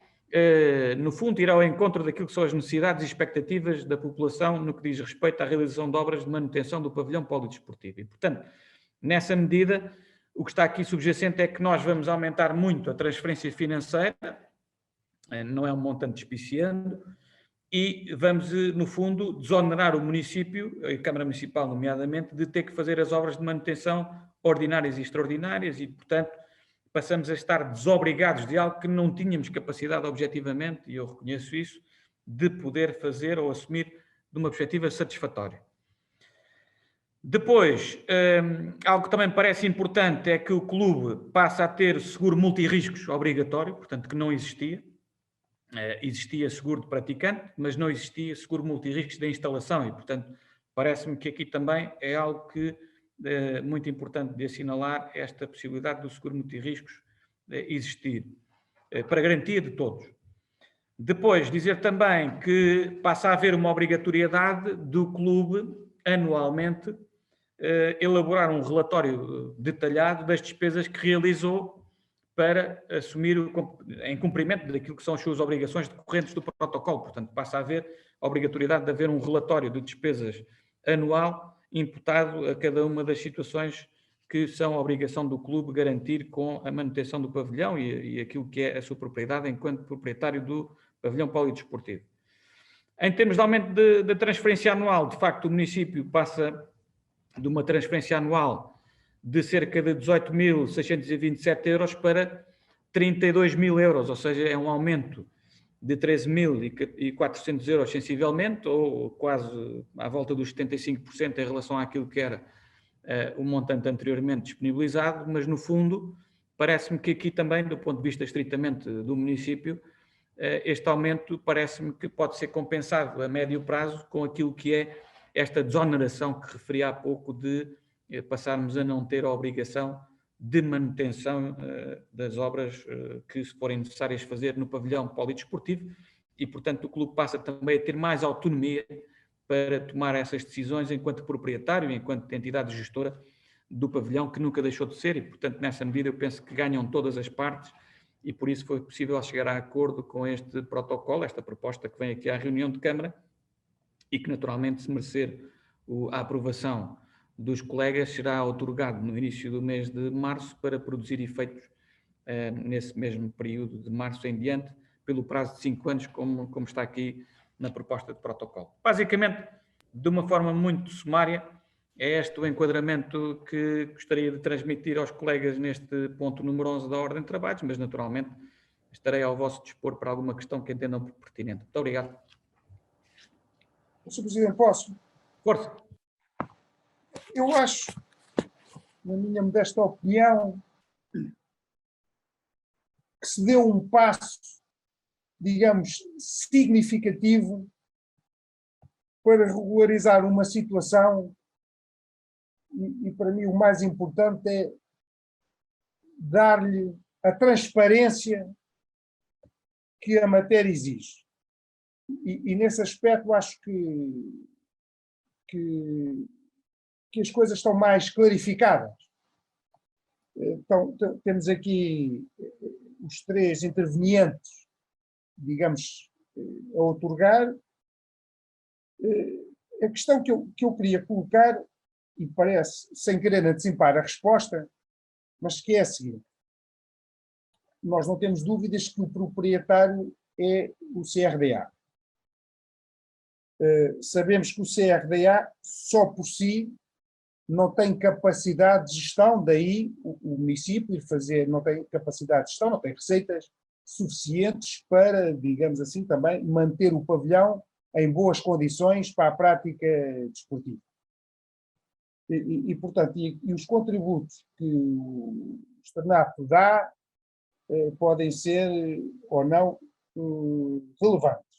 no fundo, ir ao encontro daquilo que são as necessidades e expectativas da população no que diz respeito à realização de obras de manutenção do pavilhão polidesportivo. E, portanto, nessa medida, o que está aqui subjacente é que nós vamos aumentar muito a transferência financeira, não é um montante despiciando, e vamos, no fundo, desonerar o município, a Câmara Municipal nomeadamente, de ter que fazer as obras de manutenção ordinárias e extraordinárias e, portanto, passamos a estar desobrigados de algo que não tínhamos capacidade objetivamente, e eu reconheço isso, de poder fazer ou assumir de uma perspectiva satisfatória. Depois, algo que também me parece importante é que o clube passa a ter seguro multirriscos obrigatório, portanto, que não existia. Existia seguro de praticante, mas não existia seguro multirriscos da instalação e, portanto, parece-me que aqui também é algo que muito importante de assinalar, esta possibilidade do seguro multirriscos existir, para garantia de todos. Depois, dizer também que passa a haver uma obrigatoriedade do clube, anualmente, elaborar um relatório detalhado das despesas que realizou para assumir, em cumprimento daquilo que são as suas obrigações decorrentes do protocolo. Portanto, passa a haver a obrigatoriedade de haver um relatório de despesas anual imputado a cada uma das situações que são a obrigação do clube garantir com a manutenção do pavilhão e aquilo que é a sua propriedade enquanto proprietário do pavilhão polidesportivo. Em termos de aumento da transferência anual, de facto, o município passa de uma transferência anual de cerca de 18.627 euros para 32.000 euros, ou seja, é um aumento de 13.400 euros sensivelmente, ou quase à volta dos 75% em relação àquilo que era o montante anteriormente disponibilizado, mas no fundo parece-me que aqui também, do ponto de vista estritamente do município, este aumento parece-me que pode ser compensado a médio prazo com aquilo que é esta desoneração que referi há pouco de passarmos a não ter a obrigação de manutenção das obras que se forem necessárias fazer no pavilhão polidesportivo e, portanto, o clube passa também a ter mais autonomia para tomar essas decisões enquanto proprietário, enquanto entidade gestora do pavilhão, que nunca deixou de ser e, portanto, nessa medida eu penso que ganham todas as partes e por isso foi possível chegar a acordo com este protocolo, esta proposta que vem aqui à reunião de Câmara e que naturalmente, se merecer a aprovação dos colegas, será outorgado no início do mês de março para produzir efeitos nesse mesmo período de março em diante, pelo prazo de 5 anos, como está aqui na proposta de protocolo. Basicamente, de uma forma muito sumária, é este o enquadramento que gostaria de transmitir aos colegas neste ponto número 11 da Ordem de Trabalhos, mas naturalmente estarei ao vosso dispor para alguma questão que entendam por pertinente. Muito obrigado.
Sr. Presidente, posso?
Força.
Eu acho, na minha modesta opinião, que se deu um passo, digamos, significativo para regularizar uma situação e para mim o mais importante é dar-lhe a transparência que a matéria exige. E nesse aspecto acho que as coisas estão mais clarificadas. Então, temos aqui os 3 intervenientes, digamos, a outorgar. A questão que eu queria colocar, e parece, sem querer antecipar a resposta, mas que é a seguinte: nós não temos dúvidas que o proprietário é o CRDA. Sabemos que o CRDA, só por si, não tem capacidade de gestão, daí o município não tem capacidade de gestão, não tem receitas suficientes para, digamos assim, também manter o pavilhão em boas condições para a prática desportiva. Portanto, os contributos que o externato dá podem ser ou não relevantes.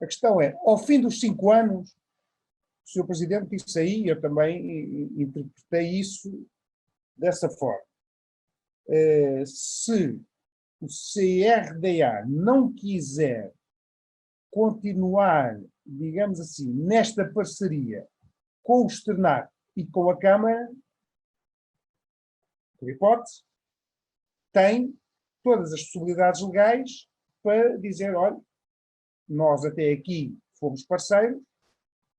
A questão é, ao fim dos 5 anos, o Sr. Presidente disse aí, eu também interpretei isso dessa forma. Se o CRDA não quiser continuar, digamos assim, nesta parceria com o externato e com a Câmara, por hipótese, tem todas as possibilidades legais para dizer, olha, nós até aqui fomos parceiros,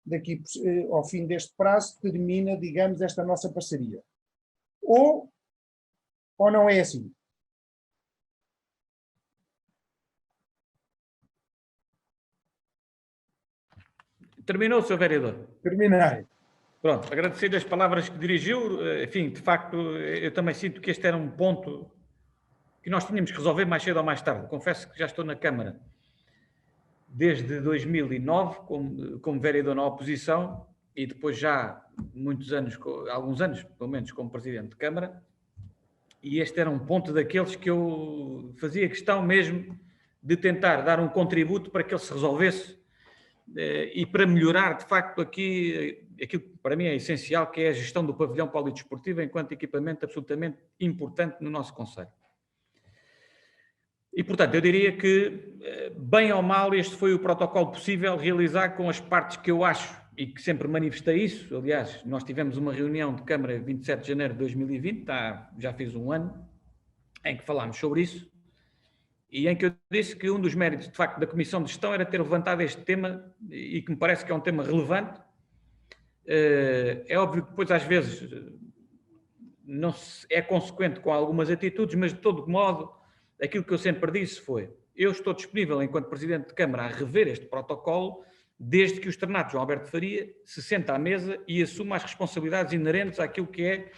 daqui ao fim deste prazo termina, digamos, esta nossa parceria. Ou não é assim?
Terminou, Sr. Vereador?
Terminei.
Pronto, agradecer as palavras que dirigiu. Enfim, de facto, eu também sinto que este era um ponto que nós tínhamos que resolver mais cedo ou mais tarde. Confesso que já estou na Câmara desde 2009, como vereador na oposição, e depois já muitos anos, alguns anos, pelo menos, como Presidente de Câmara, e este era um ponto daqueles que eu fazia questão mesmo de tentar dar um contributo para que ele se resolvesse e para melhorar, de facto, aqui, aquilo que para mim é essencial, que é a gestão do pavilhão polidesportivo enquanto equipamento absolutamente importante no nosso concelho. E, portanto, eu diria que, bem ou mal, este foi o protocolo possível realizar com as partes que eu acho, e que sempre manifestei isso. Aliás, nós tivemos uma reunião de Câmara 27 de janeiro de 2020, já fez um ano, em que falámos sobre isso, e em que eu disse que um dos méritos, de facto, da Comissão de Gestão era ter levantado este tema, e que me parece que é um tema relevante. É óbvio que depois, às vezes, não é consequente com algumas atitudes, mas, de todo modo, aquilo que eu sempre disse foi: eu estou disponível, enquanto Presidente de Câmara, a rever este protocolo, desde que o externato João Alberto Faria se senta à mesa e assuma as responsabilidades inerentes àquilo que é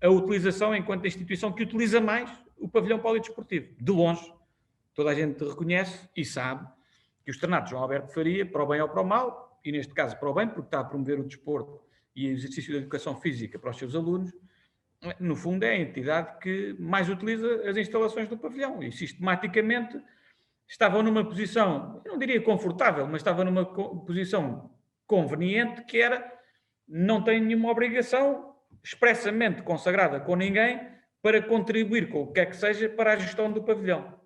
a utilização enquanto instituição que utiliza mais o pavilhão polidesportivo. De longe, toda a gente reconhece e sabe que o externato João Alberto Faria, para o bem ou para o mal, e neste caso para o bem, porque está a promover o desporto e o exercício da educação física para os seus alunos, no fundo é a entidade que mais utiliza as instalações do pavilhão e sistematicamente estavam numa posição, eu não diria confortável, mas estava numa posição conveniente, que era, não tem nenhuma obrigação expressamente consagrada com ninguém para contribuir com o que é que seja para a gestão do pavilhão.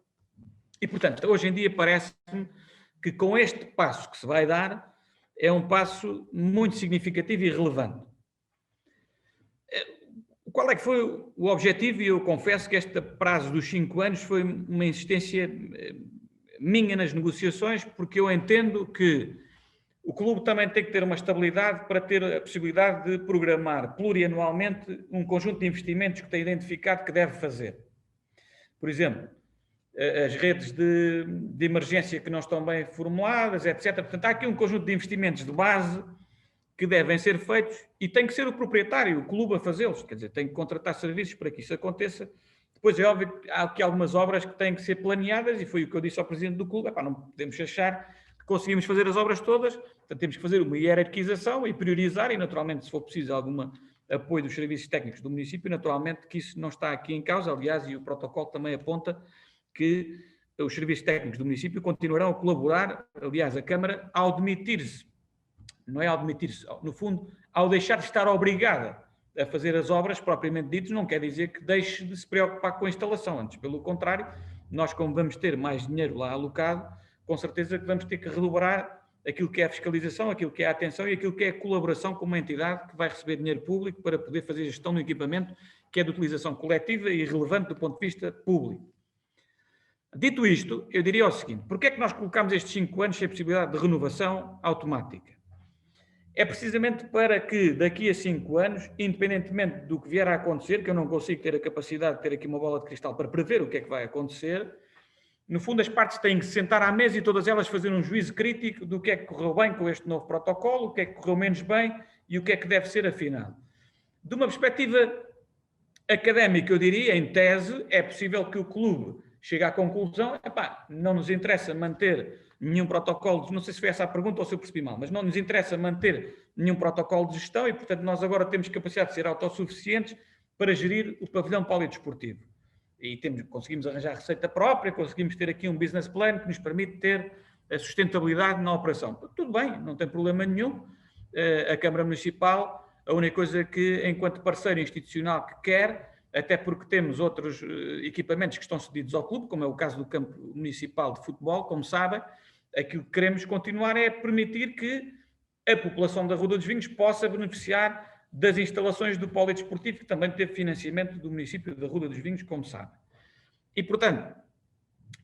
E, portanto, hoje em dia parece-me que com este passo que se vai dar, é um passo muito significativo e relevante. Qual é que foi o objetivo? E eu confesso que este prazo dos 5 anos foi uma insistência minha nas negociações, porque eu entendo que o clube também tem que ter uma estabilidade para ter a possibilidade de programar plurianualmente um conjunto de investimentos que tem identificado que deve fazer. Por exemplo, as redes de emergência que não estão bem formuladas, etc. Portanto, há aqui um conjunto de investimentos de base que devem ser feitos e tem que ser o proprietário, o clube, a fazê-los. Quer dizer, tem que contratar serviços para que isso aconteça. Depois é óbvio que há aqui algumas obras que têm que ser planeadas, e foi o que eu disse ao presidente do clube: não podemos achar que conseguimos fazer as obras todas, portanto temos que fazer uma hierarquização e priorizar, e naturalmente, se for preciso algum apoio dos serviços técnicos do município, naturalmente que isso não está aqui em causa, aliás, e o protocolo também aponta que os serviços técnicos do município continuarão a colaborar, aliás, a Câmara, ao demitir-se, não é ao demitir-se, no fundo, ao deixar de estar obrigada a fazer as obras propriamente ditas, não quer dizer que deixe de se preocupar com a instalação, antes pelo contrário, nós, como vamos ter mais dinheiro lá alocado, com certeza que vamos ter que redobrar aquilo que é a fiscalização, aquilo que é a atenção e aquilo que é a colaboração com uma entidade que vai receber dinheiro público para poder fazer a gestão do equipamento, que é de utilização coletiva e relevante do ponto de vista público. Dito isto, eu diria o seguinte: porque é que nós colocamos estes 5 anos sem possibilidade de renovação automática? É precisamente para que daqui a 5 anos, independentemente do que vier a acontecer, que eu não consigo ter a capacidade de ter aqui uma bola de cristal para prever o que é que vai acontecer, no fundo as partes têm que se sentar à mesa e todas elas fazer um juízo crítico do que é que correu bem com este novo protocolo, o que é que correu menos bem e o que é que deve ser afinado. De uma perspectiva académica, eu diria, em tese, é possível que o clube chegue à conclusão: não nos interessa manter nenhum protocolo, não sei se foi essa a pergunta ou se eu percebi mal, mas não nos interessa manter nenhum protocolo de gestão e, portanto, nós agora temos capacidade de ser autossuficientes para gerir o pavilhão polidesportivo. E conseguimos arranjar receita própria, conseguimos ter aqui um business plan que nos permite ter a sustentabilidade na operação. Tudo bem, não tem problema nenhum. A Câmara Municipal, a única coisa que, enquanto parceiro institucional que quer, até porque temos outros equipamentos que estão cedidos ao clube, como é o caso do campo municipal de futebol, como sabem, aquilo que queremos continuar é permitir que a população da Rua dos Vinhos possa beneficiar das instalações do polidesportivo, que também teve financiamento do município da Rua dos Vinhos, como sabem. E, portanto,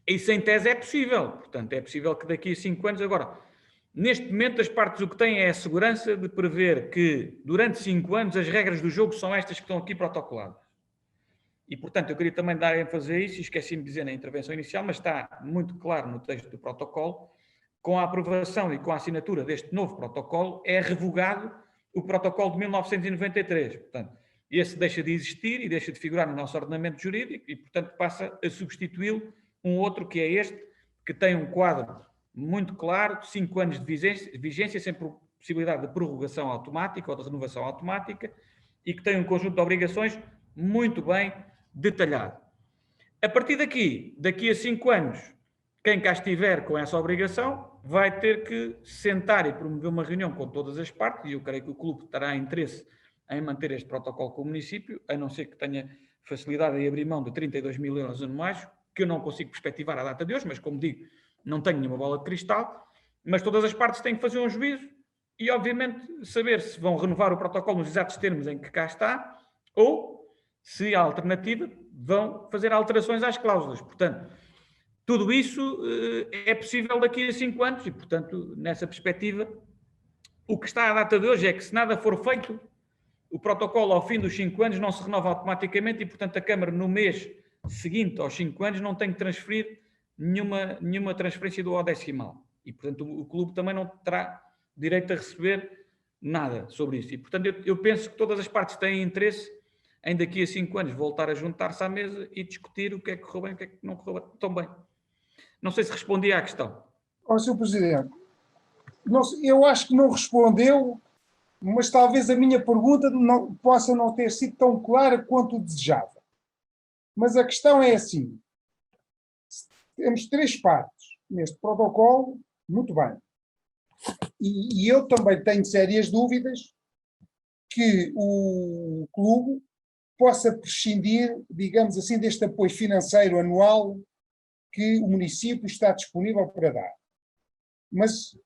isso em tese é possível. Portanto, é possível que daqui a 5 anos... Agora, neste momento, as partes o que têm é a segurança de prever que, durante 5 anos, as regras do jogo são estas que estão aqui protocoladas. E, portanto, eu queria também dar ênfase a isso, e esqueci-me de dizer na intervenção inicial, mas está muito claro no texto do protocolo: com a aprovação e com a assinatura deste novo protocolo, é revogado o protocolo de 1993. Portanto, esse deixa de existir e deixa de figurar no nosso ordenamento jurídico e, portanto, passa a substituí-lo um outro, que é este, que tem um quadro muito claro, de 5 anos de vigência, sem possibilidade de prorrogação automática ou de renovação automática, e que tem um conjunto de obrigações muito bem detalhado. A partir daqui a 5 anos, quem cá estiver com essa obrigação vai ter que sentar e promover uma reunião com todas as partes, e eu creio que o clube terá interesse em manter este protocolo com o município, a não ser que tenha facilidade em abrir mão de 32 mil euros anuais, que eu não consigo perspectivar à data de hoje, mas, como digo, não tenho nenhuma bola de cristal, mas todas as partes têm que fazer um juízo e, obviamente, saber se vão renovar o protocolo nos exatos termos em que cá está, ou, se há alternativa, vão fazer alterações às cláusulas. Portanto, tudo isso é possível daqui a 5 anos e, portanto, nessa perspectiva, o que está à data de hoje é que, se nada for feito, o protocolo, ao fim dos 5 anos, não se renova automaticamente e, portanto, a Câmara, no mês seguinte aos 5 anos, não tem que transferir nenhuma transferência do O decimal. E, portanto, o clube também não terá direito a receber nada sobre isso. E, portanto, eu penso que todas as partes têm interesse em daqui a 5 anos voltar a juntar-se à mesa e discutir o que é que correu bem e o que é que não correu tão bem. Não sei se respondi à questão.
Ó, Sr. Presidente, eu acho que não respondeu, mas talvez a minha pergunta possa não ter sido tão clara quanto desejava. Mas a questão é assim, temos 3 partes neste protocolo, muito bem. E eu também tenho sérias dúvidas que o clube possa prescindir, digamos assim, deste apoio financeiro anual que o município está disponível para dar. Mas,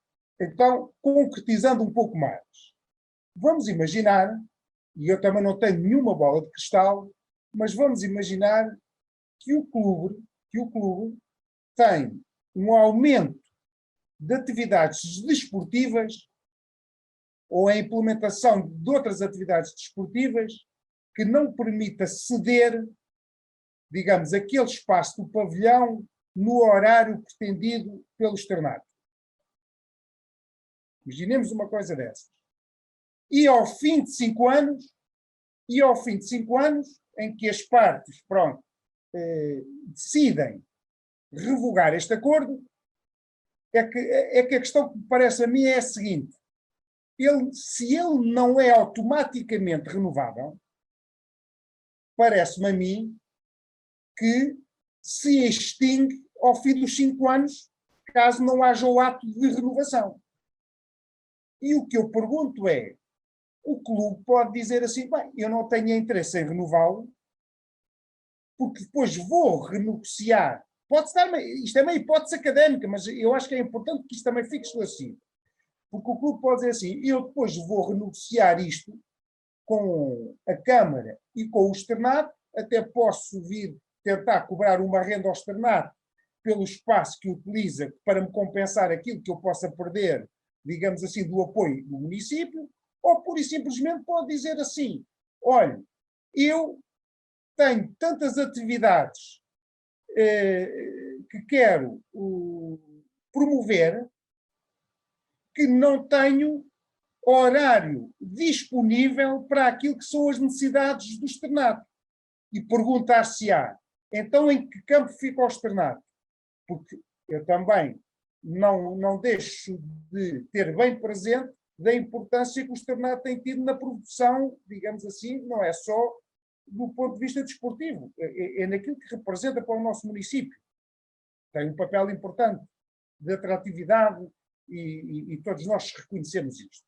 então, concretizando um pouco mais, vamos imaginar, e eu também não tenho nenhuma bola de cristal, mas vamos imaginar que o clube tem um aumento de atividades desportivas ou a implementação de outras atividades desportivas que não permita ceder, digamos, aquele espaço do pavilhão no horário pretendido pelo externato. Imaginemos uma coisa dessas. E ao fim de 5 anos, em que as partes, decidem revogar este acordo, é que a questão que me parece a mim é a seguinte: se ele não é automaticamente renovável, parece-me a mim que se extingue ao fim dos 5 anos, caso não haja o ato de renovação. E o que eu pergunto é, o clube pode dizer assim, bem, eu não tenho interesse em renová-lo, porque depois vou renegociar. Isto é uma hipótese académica, mas eu acho que é importante que isto também fique esclarecido. Porque o clube pode dizer assim, eu depois vou renegociar isto com a Câmara e com o externato, até posso vir tentar cobrar uma renda ao externato pelo espaço que utiliza para me compensar aquilo que eu possa perder, digamos assim, do apoio do município, ou pura e simplesmente pode dizer assim, olha, eu tenho tantas atividades que quero promover que não tenho horário disponível para aquilo que são as necessidades do externato. E perguntar-se-á, então em que campo fica o externato? Porque eu também não deixo de ter bem presente da importância que o externato tem tido na produção, digamos assim, não é só do ponto de vista desportivo, é naquilo que representa para o nosso município. Tem um papel importante de atratividade e todos nós reconhecemos isto.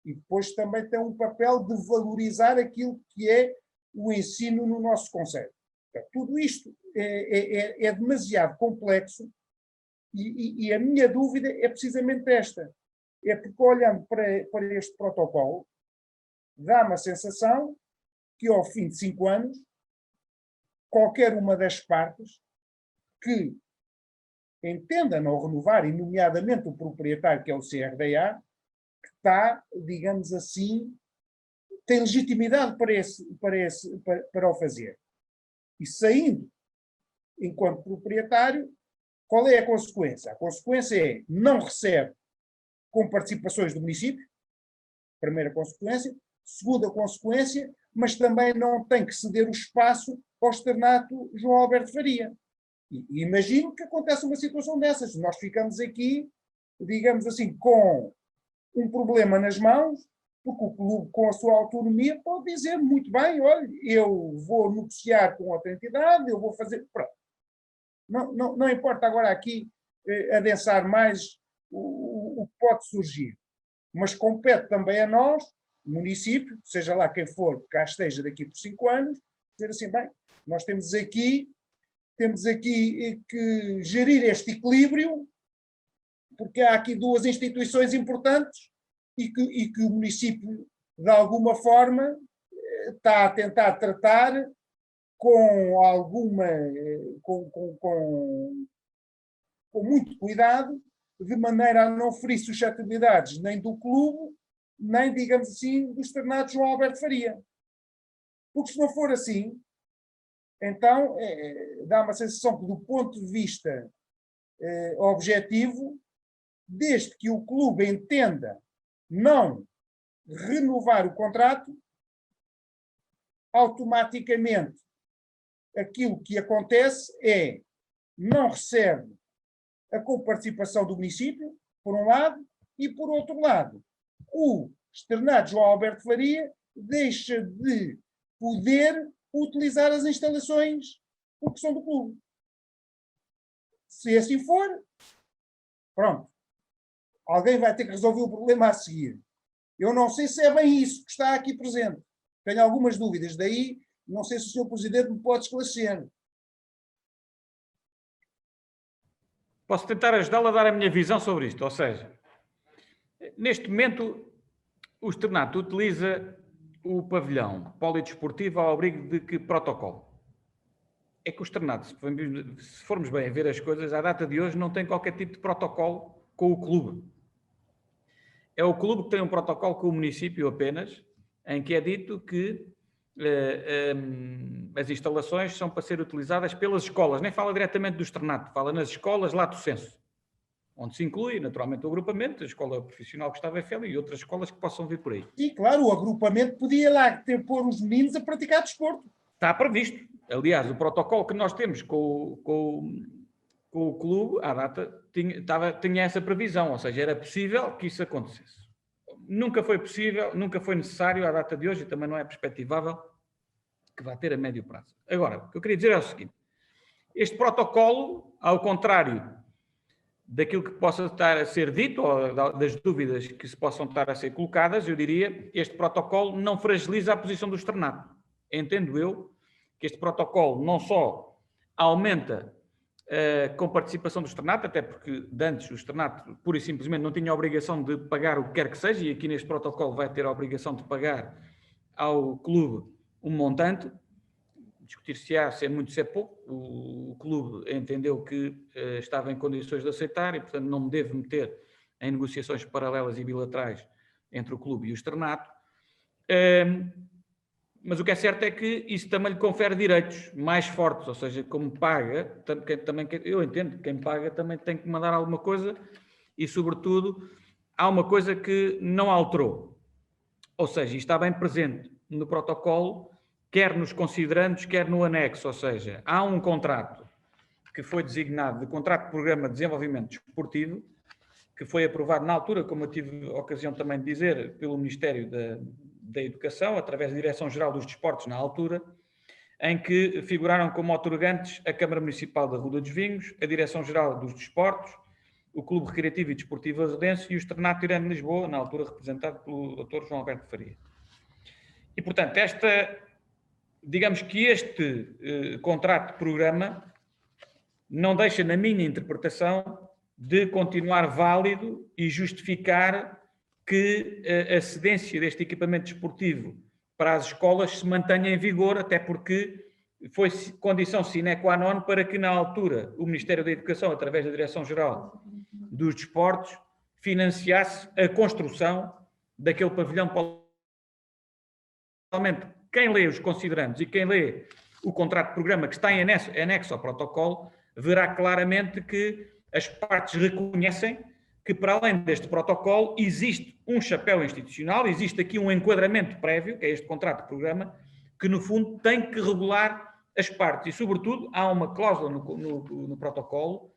E depois também tem um papel de valorizar aquilo que é o ensino no nosso concelho. Tudo isto é demasiado complexo e a minha dúvida é precisamente esta. É porque, olhando para este protocolo, dá-me a sensação que, ao fim de 5 anos, qualquer uma das partes que entenda não renovar, e nomeadamente o proprietário, que é o CRDA, que está, digamos assim, tem legitimidade para o fazer. E saindo enquanto proprietário, qual é a consequência? A consequência é não recebe com participações do município, primeira consequência. Segunda consequência, mas também não tem que ceder o espaço ao externato João Alberto Faria. E imagino que acontece uma situação dessas. Nós ficamos aqui, digamos assim, com um problema nas mãos, porque o clube, com a sua autonomia, pode dizer muito bem, olha, eu vou negociar com outra entidade, eu vou fazer... Pronto. Não importa agora aqui adensar mais o que pode surgir, mas compete também a nós, município, seja lá quem for, que cá esteja daqui por 5 anos, dizer assim, bem, nós temos aqui que gerir este equilíbrio, porque há aqui 2 instituições importantes e que o município, de alguma forma, está a tentar tratar com muito cuidado, de maneira a não ferir suscetibilidades nem do clube, nem, digamos assim, do externato João Alberto Faria. Porque se não for assim, então dá uma sensação que, do ponto de vista objetivo, desde que o clube entenda não renovar o contrato, automaticamente aquilo que acontece é não recebe a coparticipação do município, por um lado, e por outro lado, o externado João Alberto Faria deixa de poder utilizar as instalações porque são do clube. Se assim for, pronto. Alguém vai ter que resolver o problema a seguir. Eu não sei se é bem isso que está aqui presente. Tenho algumas dúvidas. Daí, não sei se o Sr. Presidente me pode esclarecer.
Posso tentar ajudá-lo a dar a minha visão sobre isto. Ou seja, neste momento, o externato utiliza o pavilhão polidesportivo ao abrigo de que protocolo? É que o externato, se formos bem a ver as coisas, à data de hoje não tem qualquer tipo de protocolo com o clube. É o clube que tem um protocolo com o município apenas, em que é dito que as instalações são para ser utilizadas pelas escolas. Nem fala diretamente do externato, fala nas escolas lato sensu, onde se inclui, naturalmente, o agrupamento, a escola profissional Gustavo Eiffel e outras escolas que possam vir por aí.
E, claro, o agrupamento podia lá pôr os meninos a praticar desporto.
Está previsto. Aliás, o protocolo que nós temos com o clube, à data, tinha essa previsão, ou seja, era possível que isso acontecesse. Nunca foi possível, nunca foi necessário à data de hoje e também não é perspectivável que vá ter a médio prazo. Agora, o que eu queria dizer é o seguinte: este protocolo, ao contrário daquilo que possa estar a ser dito ou das dúvidas que se possam estar a ser colocadas, eu diria, este protocolo não fragiliza a posição do externato. Entendo eu que este protocolo não só aumenta com participação do externato, até porque antes o externato pura e simplesmente não tinha a obrigação de pagar o que quer que seja, e aqui neste protocolo vai ter a obrigação de pagar ao clube um montante. Discutir-se-á se é muito, se é pouco. O clube entendeu que estava em condições de aceitar e, portanto, não me devo meter em negociações paralelas e bilaterais entre o clube e o externato. Mas o que é certo é que isso também lhe confere direitos mais fortes, ou seja, como paga, eu entendo que quem paga também tem que mandar alguma coisa e, sobretudo, há uma coisa que não alterou, ou seja, está bem presente no protocolo, quer nos considerandos, quer no anexo, ou seja, há um contrato que foi designado de Contrato de Programa de Desenvolvimento Desportivo, que foi aprovado na altura, como eu tive a ocasião também de dizer, pelo Ministério da Educação, através da Direção-Geral dos Desportos na altura, em que figuraram como outorgantes a Câmara Municipal da Ruda dos Vinhos, a Direção-Geral dos Desportos, o Clube Recreativo e Desportivo Arredense e o Externato Irene de Lisboa, na altura representado pelo Dr. João Alberto Faria. E, portanto, digamos que este contrato de programa não deixa, na minha interpretação, de continuar válido e justificar que a cedência deste equipamento desportivo para as escolas se mantenha em vigor, até porque foi condição sine qua non para que, na altura, o Ministério da Educação, através da Direção-Geral dos Desportos, financiasse a construção daquele pavilhão. Provavelmente, quem lê os considerandos e quem lê o contrato de programa que está em anexo ao protocolo, verá claramente que as partes reconhecem que, para além deste protocolo, existe um chapéu institucional, existe aqui um enquadramento prévio, que é este contrato de programa, que, no fundo, tem que regular as partes. E, sobretudo, há uma cláusula no protocolo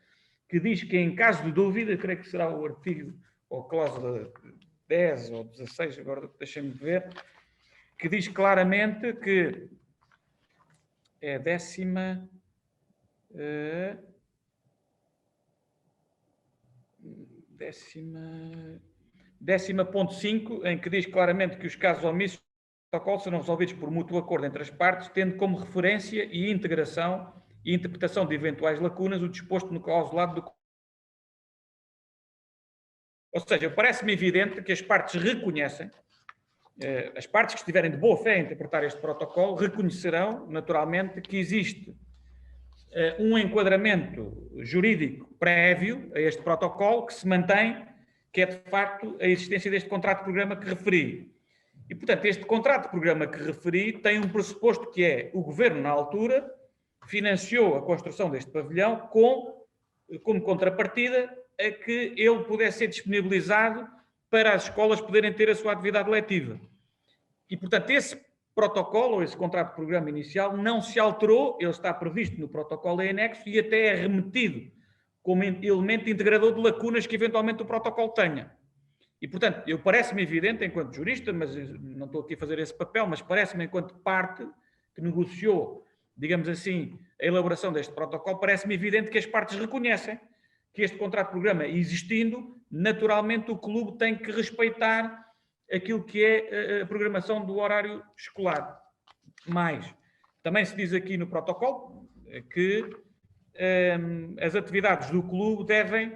que diz que, em caso de dúvida, creio que será o artigo, ou cláusula 10 ou 16, agora deixem-me ver, que diz claramente que é a 10.5, em que diz claramente que os casos omissos do protocolo serão resolvidos por mútuo acordo entre as partes, tendo como referência e integração e interpretação de eventuais lacunas o disposto no clausulado do... Ou seja, parece-me evidente que as partes reconhecem, as partes que estiverem de boa fé a interpretar este protocolo, reconhecerão, naturalmente, que existe um enquadramento jurídico prévio a este protocolo que se mantém, que é, de facto, a existência deste contrato de programa que referi. E, portanto, este contrato de programa que referi tem um pressuposto que é o Governo, na altura, financiou a construção deste pavilhão como contrapartida a que ele pudesse ser disponibilizado para as escolas poderem ter a sua atividade letiva. E, portanto, esse protocolo, ou esse contrato de programa inicial, não se alterou, ele está previsto no protocolo em anexo e até é remetido como elemento integrador de lacunas que eventualmente o protocolo tenha. E, portanto, eu parece-me evidente, enquanto jurista, mas não estou aqui a fazer esse papel, mas parece-me, enquanto parte que negociou, digamos assim, a elaboração deste protocolo, parece-me evidente que as partes reconhecem que este contrato de programa existindo, naturalmente o clube tem que respeitar aquilo que é a programação do horário escolar. Mas também se diz aqui no protocolo que as atividades do clube devem,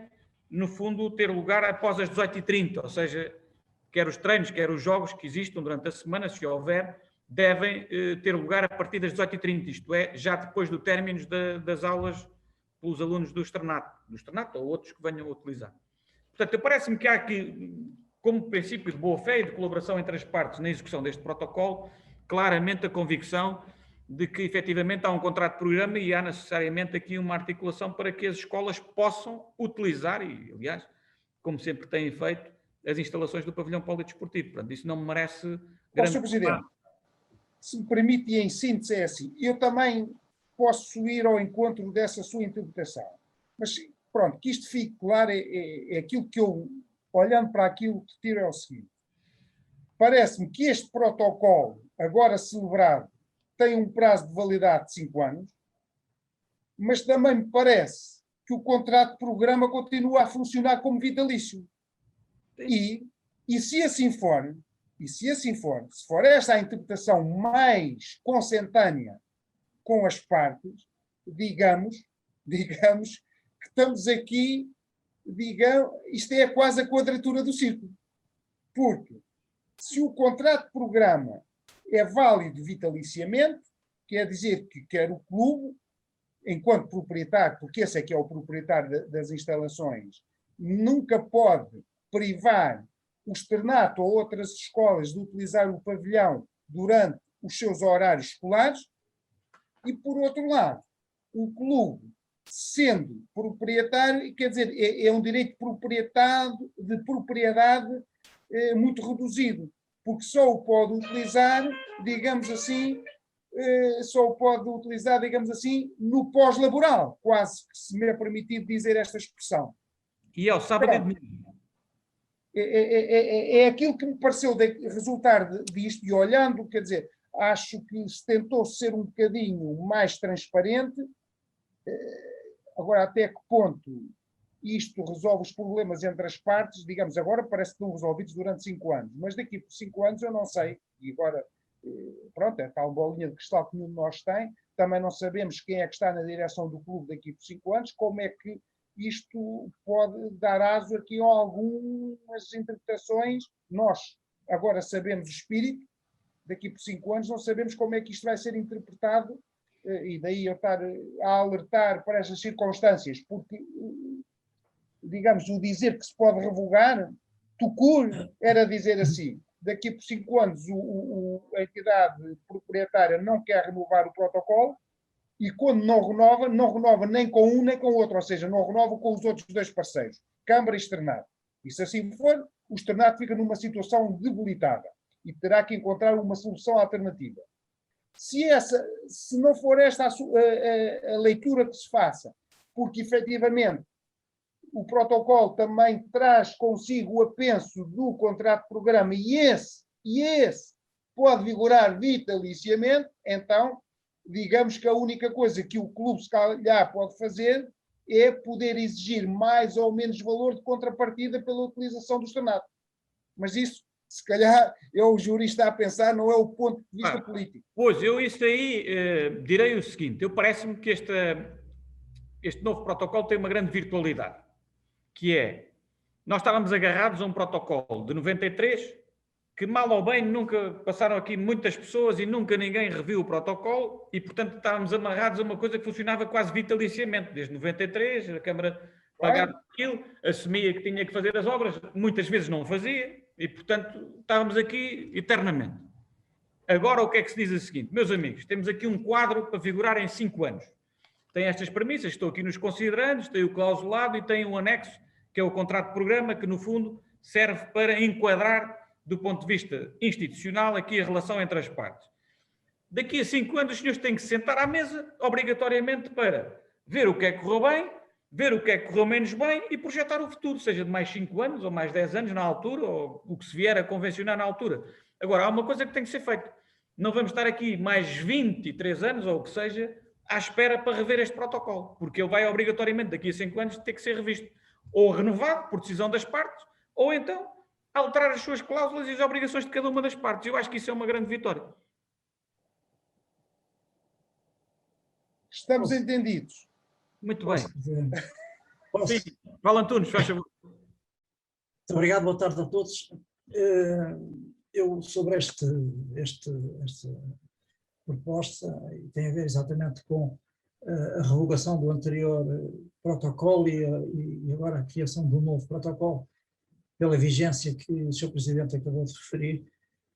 no fundo, ter lugar após as 18h30, ou seja, quer os treinos, quer os jogos que existam durante a semana, se houver, devem ter lugar a partir das 18h30, isto é, já depois do término das aulas pelos alunos do externato ou outros que venham a utilizar. Portanto, parece-me que há aqui, como princípio de boa-fé e de colaboração entre as partes na execução deste protocolo, claramente a convicção de que efetivamente há um contrato de programa e há necessariamente aqui uma articulação para que as escolas possam utilizar, e aliás, como sempre têm feito, as instalações do pavilhão polidesportivo. Portanto, isso não me merece grande...
Sr. Presidente, se me permite, em síntese é assim, eu também posso ir ao encontro dessa sua interpretação, mas pronto, que isto fique claro, é aquilo que eu, olhando para aquilo que tiro é o seguinte, parece-me que este protocolo, agora celebrado, tem um prazo de validade de 5 anos, mas também me parece que o contrato de programa continua a funcionar como vitalício. E se assim for, se for esta a interpretação mais consentânea com as partes, digamos que estamos aqui, isto é quase a quadratura do círculo. Porque se o contrato de programa é válido vitaliciamente, quer dizer que quer o clube, enquanto proprietário, porque esse é que é o proprietário das instalações, nunca pode privar o externato ou outras escolas de utilizar o pavilhão durante os seus horários escolares, e, por outro lado, o clube, sendo proprietário, quer dizer, é um direito de propriedade muito reduzido, porque só o pode utilizar, digamos assim, no pós-laboral, quase que se me é permitido dizer esta expressão.
E ao sábado e domingo.
É aquilo que me pareceu resultar disto, e olhando, quer dizer, acho que se tentou ser um bocadinho mais transparente. Agora, até que ponto isto resolve os problemas entre as partes, digamos, agora parece que estão resolvidos durante 5 anos, mas daqui por 5 anos eu não sei, e agora, pronto, é tal bolinha de cristal que nenhum de nós tem, também não sabemos quem é que está na direção do clube daqui por 5 anos, como é que isto pode dar aso aqui a algumas interpretações. Nós agora sabemos o espírito, daqui por 5 anos não sabemos como é que isto vai ser interpretado, e daí eu estar a alertar para estas circunstâncias, porque, digamos, o dizer que se pode revogar, era dizer assim, daqui por 5 anos a entidade proprietária não quer renovar o protocolo, e quando não renova nem com um nem com o outro, ou seja, não renova com os outros 2 parceiros, Câmara e Externato. E se assim for, o Externato fica numa situação debilitada e terá que encontrar uma solução alternativa. Se não for esta a leitura que se faça, porque efetivamente o protocolo também traz consigo o apenso do contrato de programa e esse pode vigorar vitaliciamente, então digamos que a única coisa que o clube se calhar pode fazer é poder exigir mais ou menos valor de contrapartida pela utilização do externato. Mas isso, se calhar, é o jurista a pensar, não é o ponto de vista político.
Pois, eu isso aí direi o seguinte, parece-me que este novo protocolo tem uma grande virtualidade, que é, nós estávamos agarrados a um protocolo de 93, que mal ou bem nunca passaram aqui muitas pessoas e nunca ninguém reviu o protocolo e, portanto, estávamos amarrados a uma coisa que funcionava quase vitaliciamente. Desde 93, a Câmara pagava aquilo, assumia que tinha que fazer as obras, muitas vezes não fazia e, portanto, estávamos aqui eternamente. Agora, o que é que se diz a seguinte? Meus amigos, temos aqui um quadro para vigorar em 5 anos. Tem estas premissas, estou aqui nos considerandos, tem o clausulado e tem um anexo, que é o contrato de programa, que, no fundo, serve para enquadrar, do ponto de vista institucional, aqui a relação entre as partes. Daqui a 5 anos os senhores têm que se sentar à mesa, obrigatoriamente, para ver o que é que correu bem, ver o que é que correu menos bem e projetar o futuro, seja de mais 5 anos ou mais 10 anos na altura, ou o que se vier a convencionar na altura. Agora, há uma coisa que tem que ser feita. Não vamos estar aqui mais 23 anos, ou o que seja, à espera para rever este protocolo, porque ele vai obrigatoriamente, daqui a 5 anos, ter que ser revisto. Ou renovado, por decisão das partes, ou então alterar as suas cláusulas e as obrigações de cada uma das partes. Eu acho que isso é uma grande vitória.
Estamos entendidos.
Muito bem.
Posso?
Sim. Fala, Antunes, faz favor.
Muito obrigado, boa tarde a todos. Eu, sobre esta proposta, e tem a ver exatamente com a revogação do anterior protocolo e agora a criação de um novo protocolo, pela vigência que o Sr. Presidente acabou de referir,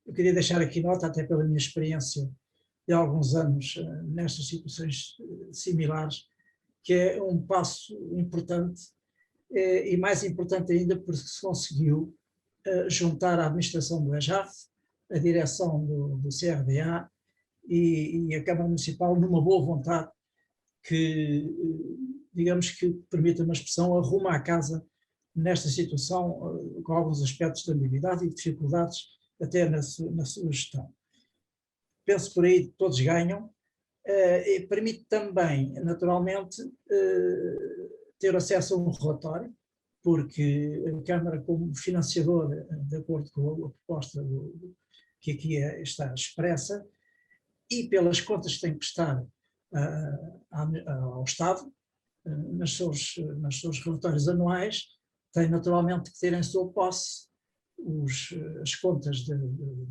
eu queria deixar aqui nota, até pela minha experiência de alguns anos nestas situações similares, que é um passo importante e mais importante ainda porque se conseguiu juntar a administração do EJAF, a direção do CRDA e a Câmara Municipal numa boa vontade que, digamos que, permita uma expressão, arruma a casa nesta situação com alguns aspectos de ambiguidade e dificuldades até na sua gestão. Penso por aí que todos ganham e permite também, naturalmente, ter acesso a um relatório, porque a Câmara, como financiadora, de acordo com a proposta que aqui está expressa, e pelas contas que tem que prestar ao Estado, nos seus relatórios anuais, tem naturalmente que ter em sua posse as contas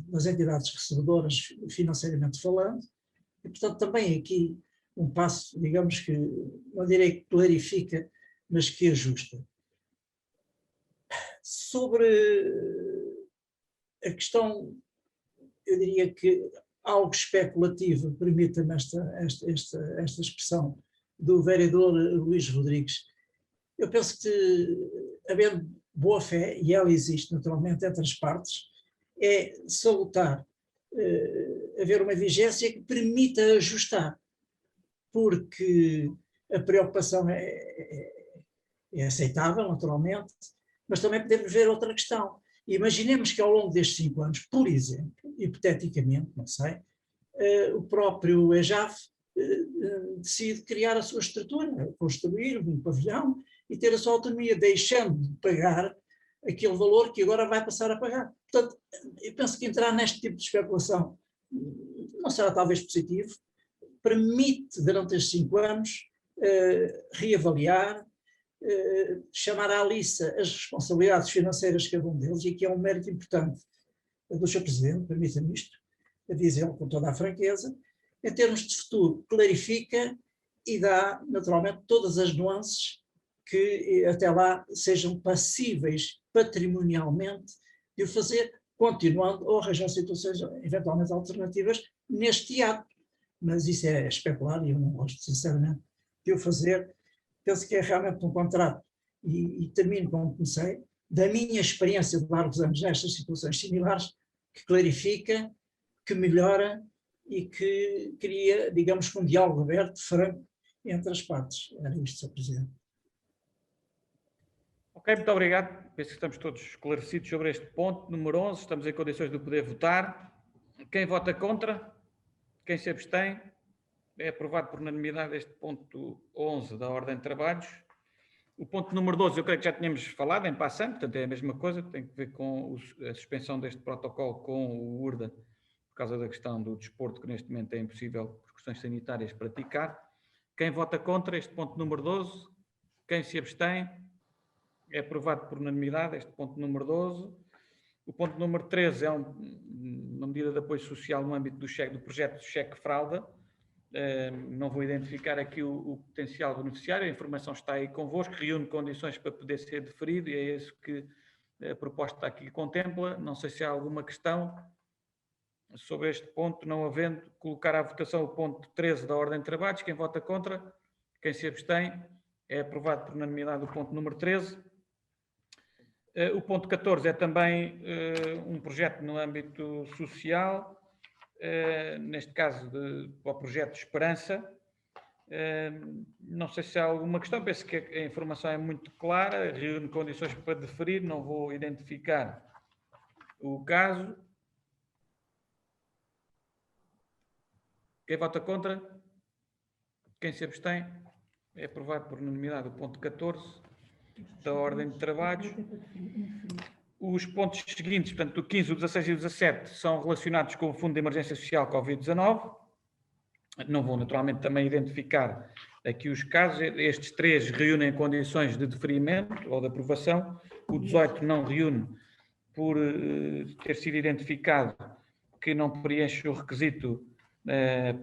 das entidades recebedoras financeiramente falando, e portanto também aqui um passo, digamos que, não direi que clarifica, mas que ajusta. Sobre a questão, eu diria que algo especulativa, permita-me esta expressão, do vereador Luís Rodrigues. Eu penso que, havendo boa fé, e ela existe naturalmente entre as partes, é salutar haver uma vigência que permita ajustar, porque a preocupação é aceitável, naturalmente, mas também podemos ver outra questão. Imaginemos que ao longo destes 5 anos, por exemplo, hipoteticamente, não sei, o próprio EJAF decide criar a sua estrutura, construir um pavilhão e ter a sua autonomia, deixando de pagar aquele valor que agora vai passar a pagar. Portanto, eu penso que entrar neste tipo de especulação não será talvez positivo, permite durante estes 5 anos reavaliar, chamar à liça as responsabilidades financeiras de cada um deles, e aqui é um mérito importante do Sr. Presidente, permita-me isto, a dizê-lo com toda a franqueza, em termos de futuro, clarifica e dá naturalmente todas as nuances que até lá sejam passíveis patrimonialmente de o fazer, continuando ou arranjar situações eventualmente alternativas neste ato. Mas isso é especular e eu não gosto sinceramente de o fazer. Penso que é realmente um contrato, e termino como comecei, da minha experiência de largos anos nestas situações similares, que clarifica, que melhora e que cria, digamos, um diálogo aberto, franco, entre as partes. Era isto, Sr. Presidente.
Ok, muito obrigado. Penso que estamos todos esclarecidos sobre este ponto. Número 11, estamos em condições de poder votar. Quem vota contra? Quem se abstém? É aprovado por unanimidade este ponto 11 da ordem de trabalhos. O ponto número 12, eu creio que já tínhamos falado, em passando, portanto é a mesma coisa, tem que ver com a suspensão deste protocolo com o URDA, por causa da questão do desporto, que neste momento é impossível, por questões sanitárias, praticar. Quem vota contra este ponto número 12? Quem se abstém? É aprovado por unanimidade este ponto número 12. O ponto número 13 é uma medida de apoio social no âmbito do projeto de cheque fralda. Não vou identificar aqui o potencial beneficiário, a informação está aí convosco, reúne condições para poder ser deferido, e é isso que a proposta aqui contempla. Não sei se há alguma questão sobre este ponto. Não havendo, colocar à votação o ponto 13 da ordem de trabalhos. Quem vota contra? Quem se abstém? É aprovado por unanimidade o ponto número 13. O ponto 14 é também um projeto no âmbito social, neste caso para o projeto de Esperança. Não sei se há alguma questão, penso que a informação é muito clara, reúne condições para deferir, não vou identificar o caso. Quem vota contra? Quem se abstém? É aprovado por unanimidade o ponto 14 da ordem de trabalhos. Os pontos seguintes, portanto, o 15, o 16 e o 17, são relacionados com o Fundo de Emergência Social Covid-19. Não vou, naturalmente, também identificar aqui os casos. Estes 3 reúnem condições de deferimento ou de aprovação. O 18 não reúne por ter sido identificado que não preenche o requisito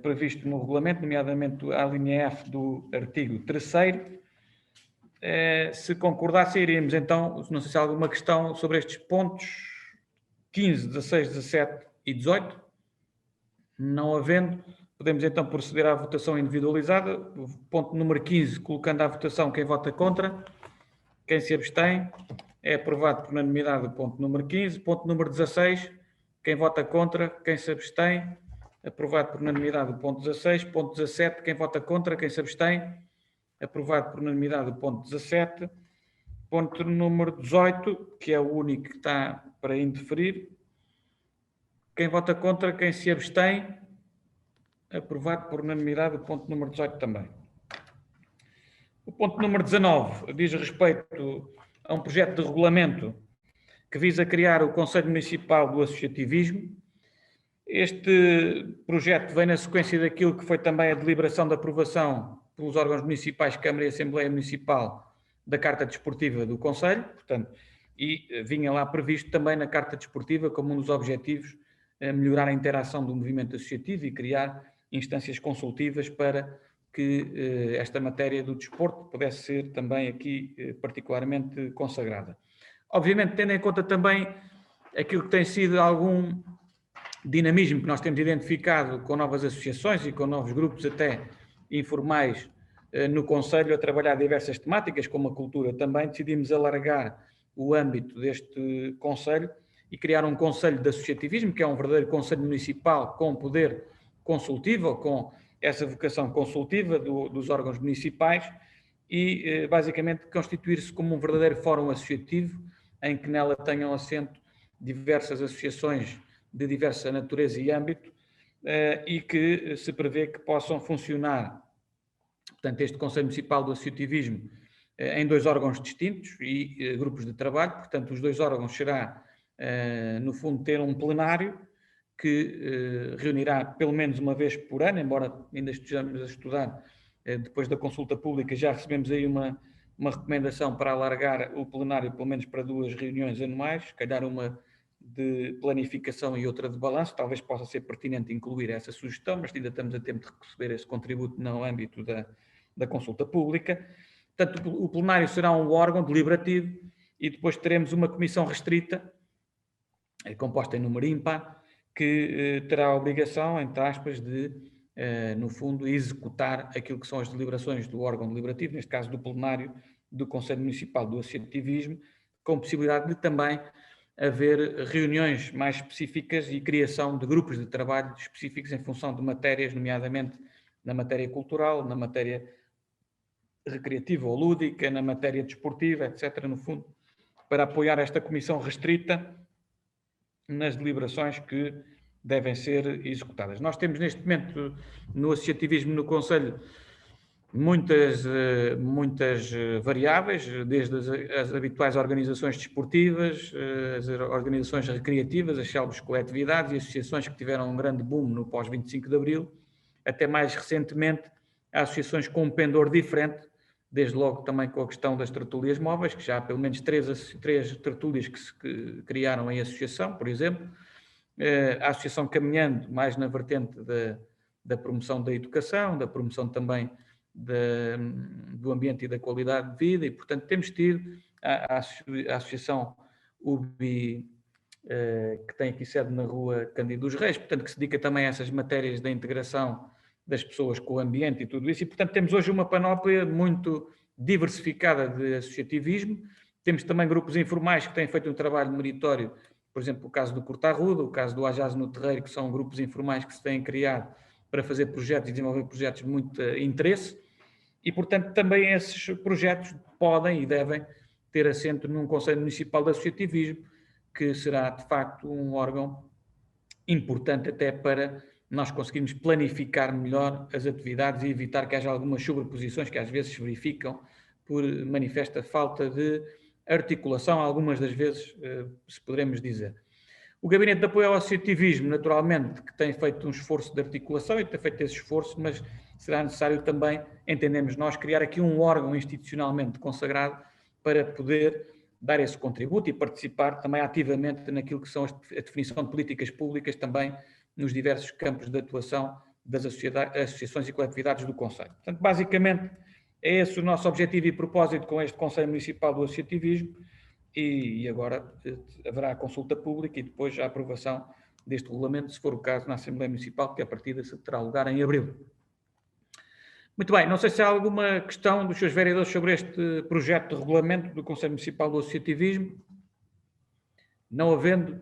previsto no regulamento, nomeadamente a linha F do artigo 3º. Se concordasse, iríamos então, não sei se há alguma questão sobre estes pontos 15, 16, 17 e 18. Não havendo, podemos então proceder à votação individualizada. O ponto número 15, colocando à votação quem vota contra, quem se abstém, é aprovado por unanimidade o ponto número 15. Ponto número 16, quem vota contra, quem se abstém, aprovado por unanimidade o ponto 16. Ponto 17, quem vota contra, quem se abstém, aprovado por unanimidade o ponto 17. Ponto número 18, que é o único que está para indeferir. Quem vota contra, quem se abstém, aprovado por unanimidade o ponto número 18 também. O ponto número 19 diz respeito a um projeto de regulamento que visa criar o Conselho Municipal do Associativismo. Este projeto vem na sequência daquilo que foi também a deliberação de aprovação pelos órgãos municipais, Câmara e Assembleia Municipal, da Carta Desportiva do Conselho, portanto, e vinha lá previsto também na Carta Desportiva como um dos objetivos melhorar a interação do movimento associativo e criar instâncias consultivas para que esta matéria do desporto pudesse ser também aqui particularmente consagrada. Obviamente, tendo em conta também aquilo que tem sido algum dinamismo que nós temos identificado com novas associações e com novos grupos até informais no Conselho a trabalhar diversas temáticas, como a cultura também, decidimos alargar o âmbito deste Conselho e criar um Conselho de Associativismo, que é um verdadeiro Conselho Municipal com poder consultivo, ou com essa vocação consultiva dos órgãos municipais e, basicamente, constituir-se como um verdadeiro fórum associativo em que nela tenham assento diversas associações de diversa natureza e âmbito e que se prevê que possam funcionar, portanto, este Conselho Municipal do Associativismo em 2 órgãos distintos e grupos de trabalho. Portanto, os 2 órgãos será, no fundo, ter um plenário que reunirá pelo menos uma vez por ano, embora ainda estejamos a estudar, depois da consulta pública já recebemos aí uma recomendação para alargar o plenário pelo menos para 2 reuniões anuais, se calhar uma de planificação e outra de balanço. Talvez possa ser pertinente incluir essa sugestão, mas ainda estamos a tempo de receber esse contributo no âmbito da consulta pública. Portanto, o plenário será um órgão deliberativo e depois teremos uma comissão restrita, composta em número ímpar, que terá a obrigação, entre aspas, de, no fundo, executar aquilo que são as deliberações do órgão deliberativo, neste caso do plenário do Conselho Municipal do Associativismo, com possibilidade de também haver reuniões mais específicas e criação de grupos de trabalho específicos em função de matérias, nomeadamente na matéria cultural, na matéria recreativa ou lúdica, na matéria desportiva, etc., no fundo, para apoiar esta comissão restrita nas deliberações que devem ser executadas. Nós temos neste momento no associativismo no Conselho muitas variáveis, desde as habituais organizações desportivas, as organizações recreativas, as célebres coletividades e associações que tiveram um grande boom no pós-25 de Abril, até mais recentemente associações com um pendor diferente, desde logo também com a questão das tertúlias móveis, que já há pelo menos 3 tertúlias que se criaram em associação, por exemplo, a associação caminhando mais na vertente da promoção da educação, da promoção também do ambiente e da qualidade de vida, e portanto temos tido a associação UBI, que tem aqui sede na rua Cândido dos Reis, portanto que se dedica também a essas matérias da integração das pessoas com o ambiente e tudo isso, e portanto temos hoje uma panóplia muito diversificada de associativismo, Temos também grupos informais que têm feito um trabalho meritório, por exemplo, o caso do Corta Arruda, o caso do Ajaz no Terreiro, que são grupos informais que se têm criado para fazer projetos e desenvolver projetos de muito interesse, e, portanto, também esses projetos podem e devem ter assento num Conselho Municipal de Associativismo, que será, de facto, um órgão importante até para nós conseguirmos planificar melhor as atividades e evitar que haja algumas sobreposições que às vezes se verificam por manifesta falta de articulação, algumas das vezes, se poderemos dizer. O Gabinete de Apoio ao Associativismo, naturalmente, que tem feito um esforço de articulação e tem feito esse esforço, mas será necessário também, entendemos nós, criar aqui um órgão institucionalmente consagrado para poder dar esse contributo e participar também ativamente naquilo que são a definição de políticas públicas também nos diversos campos de atuação das associações e coletividades do Conselho. Portanto, basicamente, é esse o nosso objetivo e propósito com este Conselho Municipal do Associativismo e agora haverá a consulta pública e depois a aprovação deste regulamento, se for o caso, na Assembleia Municipal, que a partida terá lugar em abril. Muito bem, não sei se há alguma questão dos seus vereadores sobre este projeto de regulamento do Conselho Municipal do Associativismo. Não havendo,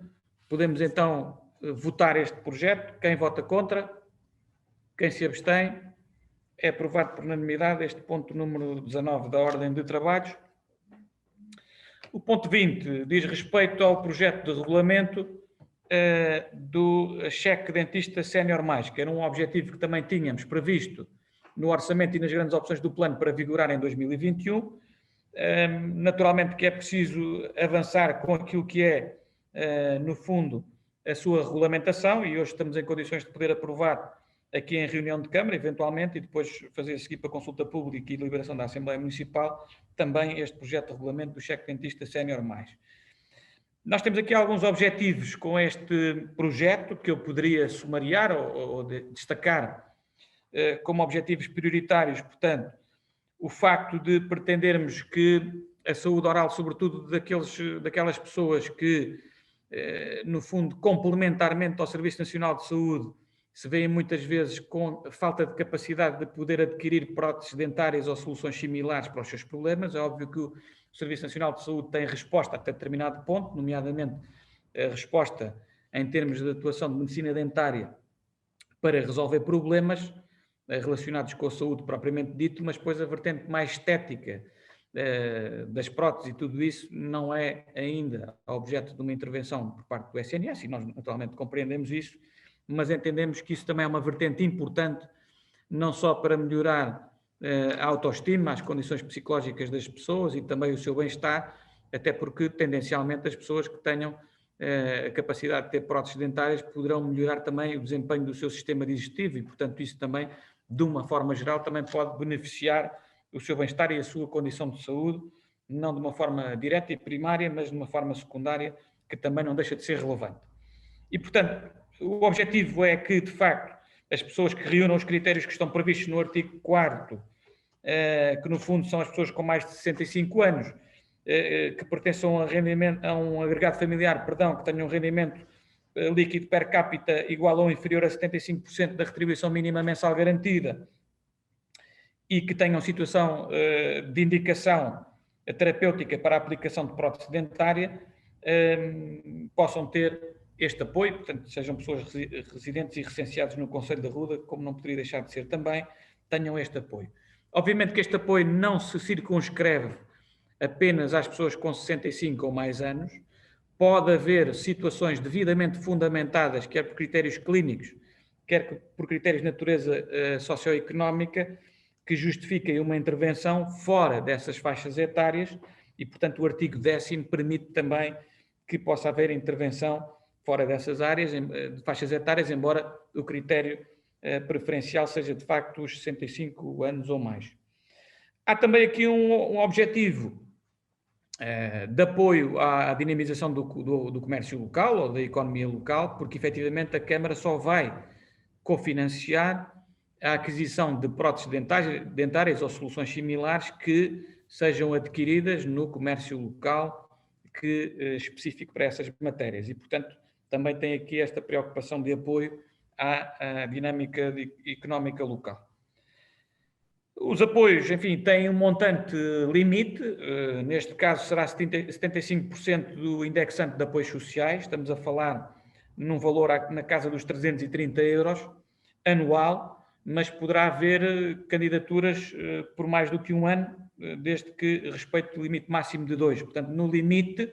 podemos então votar este projeto. Quem vota contra? Quem se abstém? É aprovado por unanimidade este ponto número 19 da ordem de trabalhos. O ponto 20 diz respeito ao projeto de regulamento do cheque dentista sénior mais, que era um objetivo que também tínhamos previsto no orçamento e nas grandes opções do plano para vigorar em 2021. Naturalmente que é preciso avançar com aquilo que é, no fundo, a sua regulamentação e hoje estamos em condições de poder aprovar aqui em reunião de Câmara, eventualmente, e depois fazer seguir para consulta pública e deliberação da Assembleia Municipal, também este projeto de regulamento do cheque dentista sénior mais. Nós temos aqui alguns objetivos com este projeto que eu poderia sumariar ou destacar como objetivos prioritários, portanto, o facto de pretendermos que a saúde oral, sobretudo daquelas pessoas que, no fundo, complementarmente ao Serviço Nacional de Saúde, se veem muitas vezes com falta de capacidade de poder adquirir próteses dentárias ou soluções similares para os seus problemas. É óbvio que o Serviço Nacional de Saúde tem resposta até determinado ponto, nomeadamente a resposta em termos de atuação de medicina dentária para resolver problemas relacionados com a saúde propriamente dito, mas depois a vertente mais estética das próteses e tudo isso não é ainda objeto de uma intervenção por parte do SNS, e nós naturalmente compreendemos isso, mas entendemos que isso também é uma vertente importante, não só para melhorar a autoestima, as condições psicológicas das pessoas e também o seu bem-estar, até porque tendencialmente as pessoas que tenham a capacidade de ter próteses dentárias poderão melhorar também o desempenho do seu sistema digestivo e, portanto, isso também, de uma forma geral, também pode beneficiar o seu bem-estar e a sua condição de saúde, não de uma forma direta e primária, mas de uma forma secundária, que também não deixa de ser relevante. E, portanto, o objetivo é que, de facto, as pessoas que reúnam os critérios que estão previstos no artigo 4º, que no fundo são as pessoas com mais de 65 anos, que pertençam a um agregado familiar, que tenham um rendimento líquido per capita igual ou inferior a 75% da retribuição mínima mensal garantida e que tenham situação de indicação terapêutica para a aplicação de prótese dentária, possam ter este apoio, portanto, sejam pessoas residentes e recenseadas no Conselho da Ruda, como não poderia deixar de ser também, tenham este apoio. Obviamente que este apoio não se circunscreve apenas às pessoas com 65 ou mais anos, pode haver situações devidamente fundamentadas, quer por critérios clínicos, quer por critérios de natureza socioeconómica, que justifiquem uma intervenção fora dessas faixas etárias e, portanto, o artigo 10º permite também que possa haver intervenção fora dessas áreas, de faixas etárias, embora o critério preferencial seja, de facto, os 65 anos ou mais. Há também aqui um objetivo de apoio à dinamização do comércio local ou da economia local, porque, efetivamente, a Câmara só vai cofinanciar a aquisição de próteses dentárias ou soluções similares que sejam adquiridas no comércio local específico para essas matérias. E, portanto, também tem aqui esta preocupação de apoio à dinâmica económica local. Os apoios, enfim, têm um montante limite, neste caso será 75% do indexante de apoios sociais, estamos a falar num valor na casa dos 330 euros anual, mas poderá haver candidaturas por mais do que um ano, desde que respeite o limite máximo de 2. Portanto, no limite,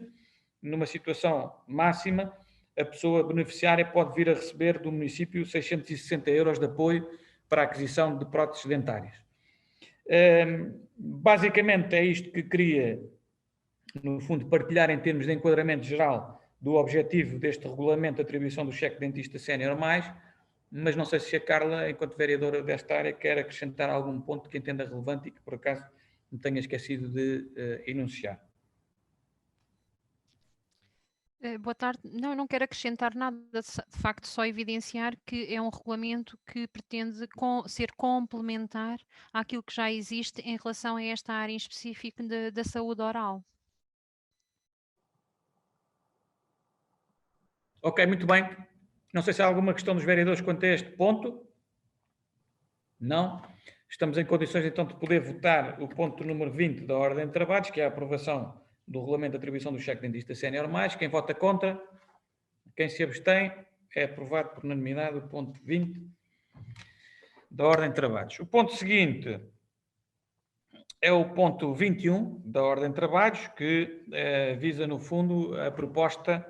numa situação máxima, a pessoa beneficiária pode vir a receber do município 660 euros de apoio para a aquisição de próteses dentárias. Basicamente é isto que queria, no fundo, partilhar em termos de enquadramento geral do objetivo deste regulamento de atribuição do cheque dentista sénior mais, mas não sei se a Carla, enquanto vereadora desta área, quer acrescentar algum ponto que entenda relevante e que, por acaso, me tenha esquecido de enunciar.
Boa tarde. Não quero acrescentar nada, de facto, só evidenciar que é um regulamento que pretende ser complementar àquilo que já existe em relação a esta área em específico da saúde oral.
Ok, muito bem. Não sei se há alguma questão dos vereadores quanto a este ponto. Não? Estamos em condições, então, de poder votar o ponto número 20 da ordem de trabalhos, que é a aprovação do regulamento de atribuição do cheque dentista sénior mais. Quem vota contra? Quem se abstém? É aprovado por unanimidade o ponto 20 da ordem de trabalhos. O ponto seguinte é o ponto 21 da ordem de trabalhos, que visa, no fundo, a proposta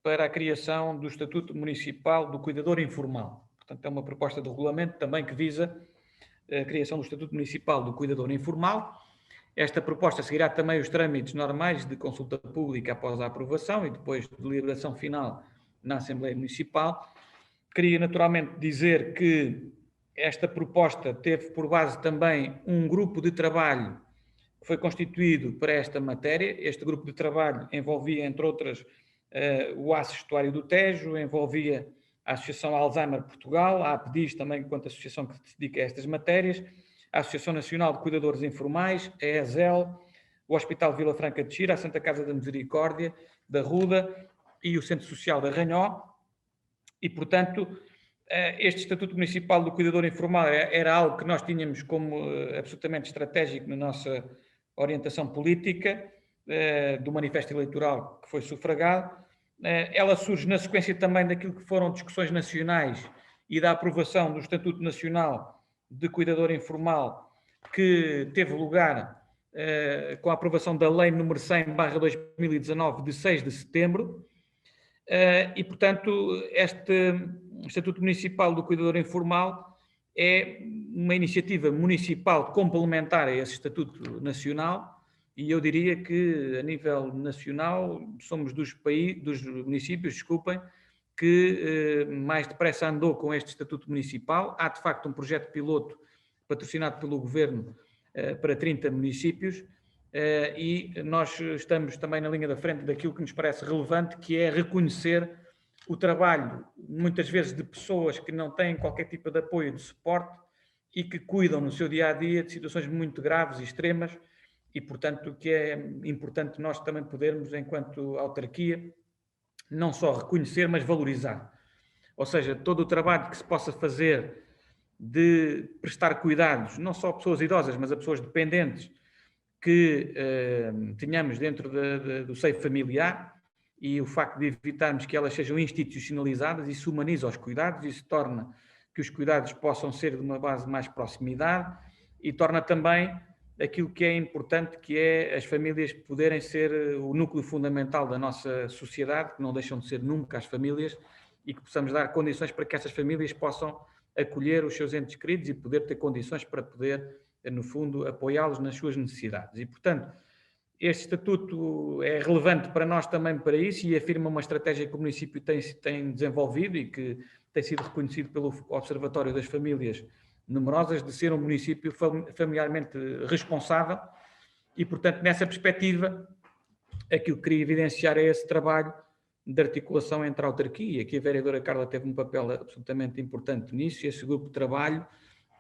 para a criação do Estatuto Municipal do Cuidador Informal. Portanto, é uma proposta de regulamento também que visa a criação do Estatuto Municipal do Cuidador Informal. Esta proposta seguirá também os trâmites normais de consulta pública após a aprovação e depois de deliberação final na Assembleia Municipal. Queria naturalmente dizer que esta proposta teve por base também um grupo de trabalho que foi constituído para esta matéria. Este grupo de trabalho envolvia, entre outras, o ACE Estuário do Tejo, envolvia a Associação Alzheimer Portugal, a APDIS também, enquanto associação que se dedica a estas matérias, a Associação Nacional de Cuidadores Informais, a ESEL, o Hospital Vila Franca de Xira, a Santa Casa da Misericórdia, da Ruda e o Centro Social da Ranhó. E, portanto, este Estatuto Municipal do Cuidador Informal era algo que nós tínhamos como absolutamente estratégico na nossa orientação política, do manifesto eleitoral que foi sufragado. Ela surge na sequência também daquilo que foram discussões nacionais e da aprovação do Estatuto Nacional de Cuidador Informal, que teve lugar com a aprovação da Lei nº 100/2019, de 6 de setembro, e, portanto, este Estatuto Municipal do Cuidador Informal é uma iniciativa municipal complementar a esse Estatuto Nacional, e eu diria que, a nível nacional, somos dos municípios, desculpem, que mais depressa andou com este Estatuto Municipal. Há, de facto, um projeto piloto patrocinado pelo Governo para 30 municípios, e nós estamos também na linha da frente daquilo que nos parece relevante, que é reconhecer o trabalho, muitas vezes, de pessoas que não têm qualquer tipo de apoio, de suporte, e que cuidam no seu dia-a-dia de situações muito graves e extremas, e, portanto, que é importante nós também podermos, enquanto autarquia, não só reconhecer, mas valorizar. Ou seja, todo o trabalho que se possa fazer de prestar cuidados, não só a pessoas idosas, mas a pessoas dependentes, que tenhamos dentro do seio familiar, e o facto de evitarmos que elas sejam institucionalizadas, isso humaniza os cuidados, isso torna que os cuidados possam ser de uma base de mais proximidade, e torna também aquilo que é importante, que é as famílias poderem ser o núcleo fundamental da nossa sociedade, que não deixam de ser nunca as famílias, e que possamos dar condições para que essas famílias possam acolher os seus entes queridos e poder ter condições para poder, no fundo, apoiá-los nas suas necessidades. E, portanto, este estatuto é relevante para nós também para isso, e afirma uma estratégia que o município tem desenvolvido e que tem sido reconhecido pelo Observatório das Famílias Numerosas, de ser um município familiarmente responsável. E, portanto, nessa perspectiva, aquilo que queria evidenciar é esse trabalho de articulação entre a autarquia, e aqui a vereadora Carla teve um papel absolutamente importante nisso, e esse grupo de trabalho,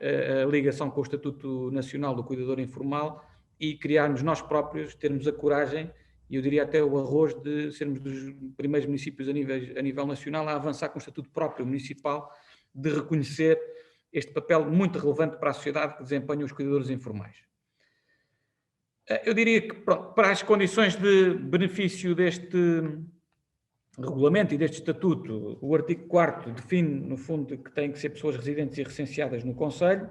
a ligação com o Estatuto Nacional do Cuidador Informal, e criarmos nós próprios, termos a coragem, e eu diria até o arroz, de sermos dos primeiros municípios a nível nacional a avançar com o Estatuto próprio municipal, de reconhecer este papel muito relevante para a sociedade que desempenham os cuidadores informais. Eu diria que, pronto, para as condições de benefício deste regulamento e deste estatuto, o artigo 4º define, no fundo, que têm que ser pessoas residentes e recenseadas no Conselho,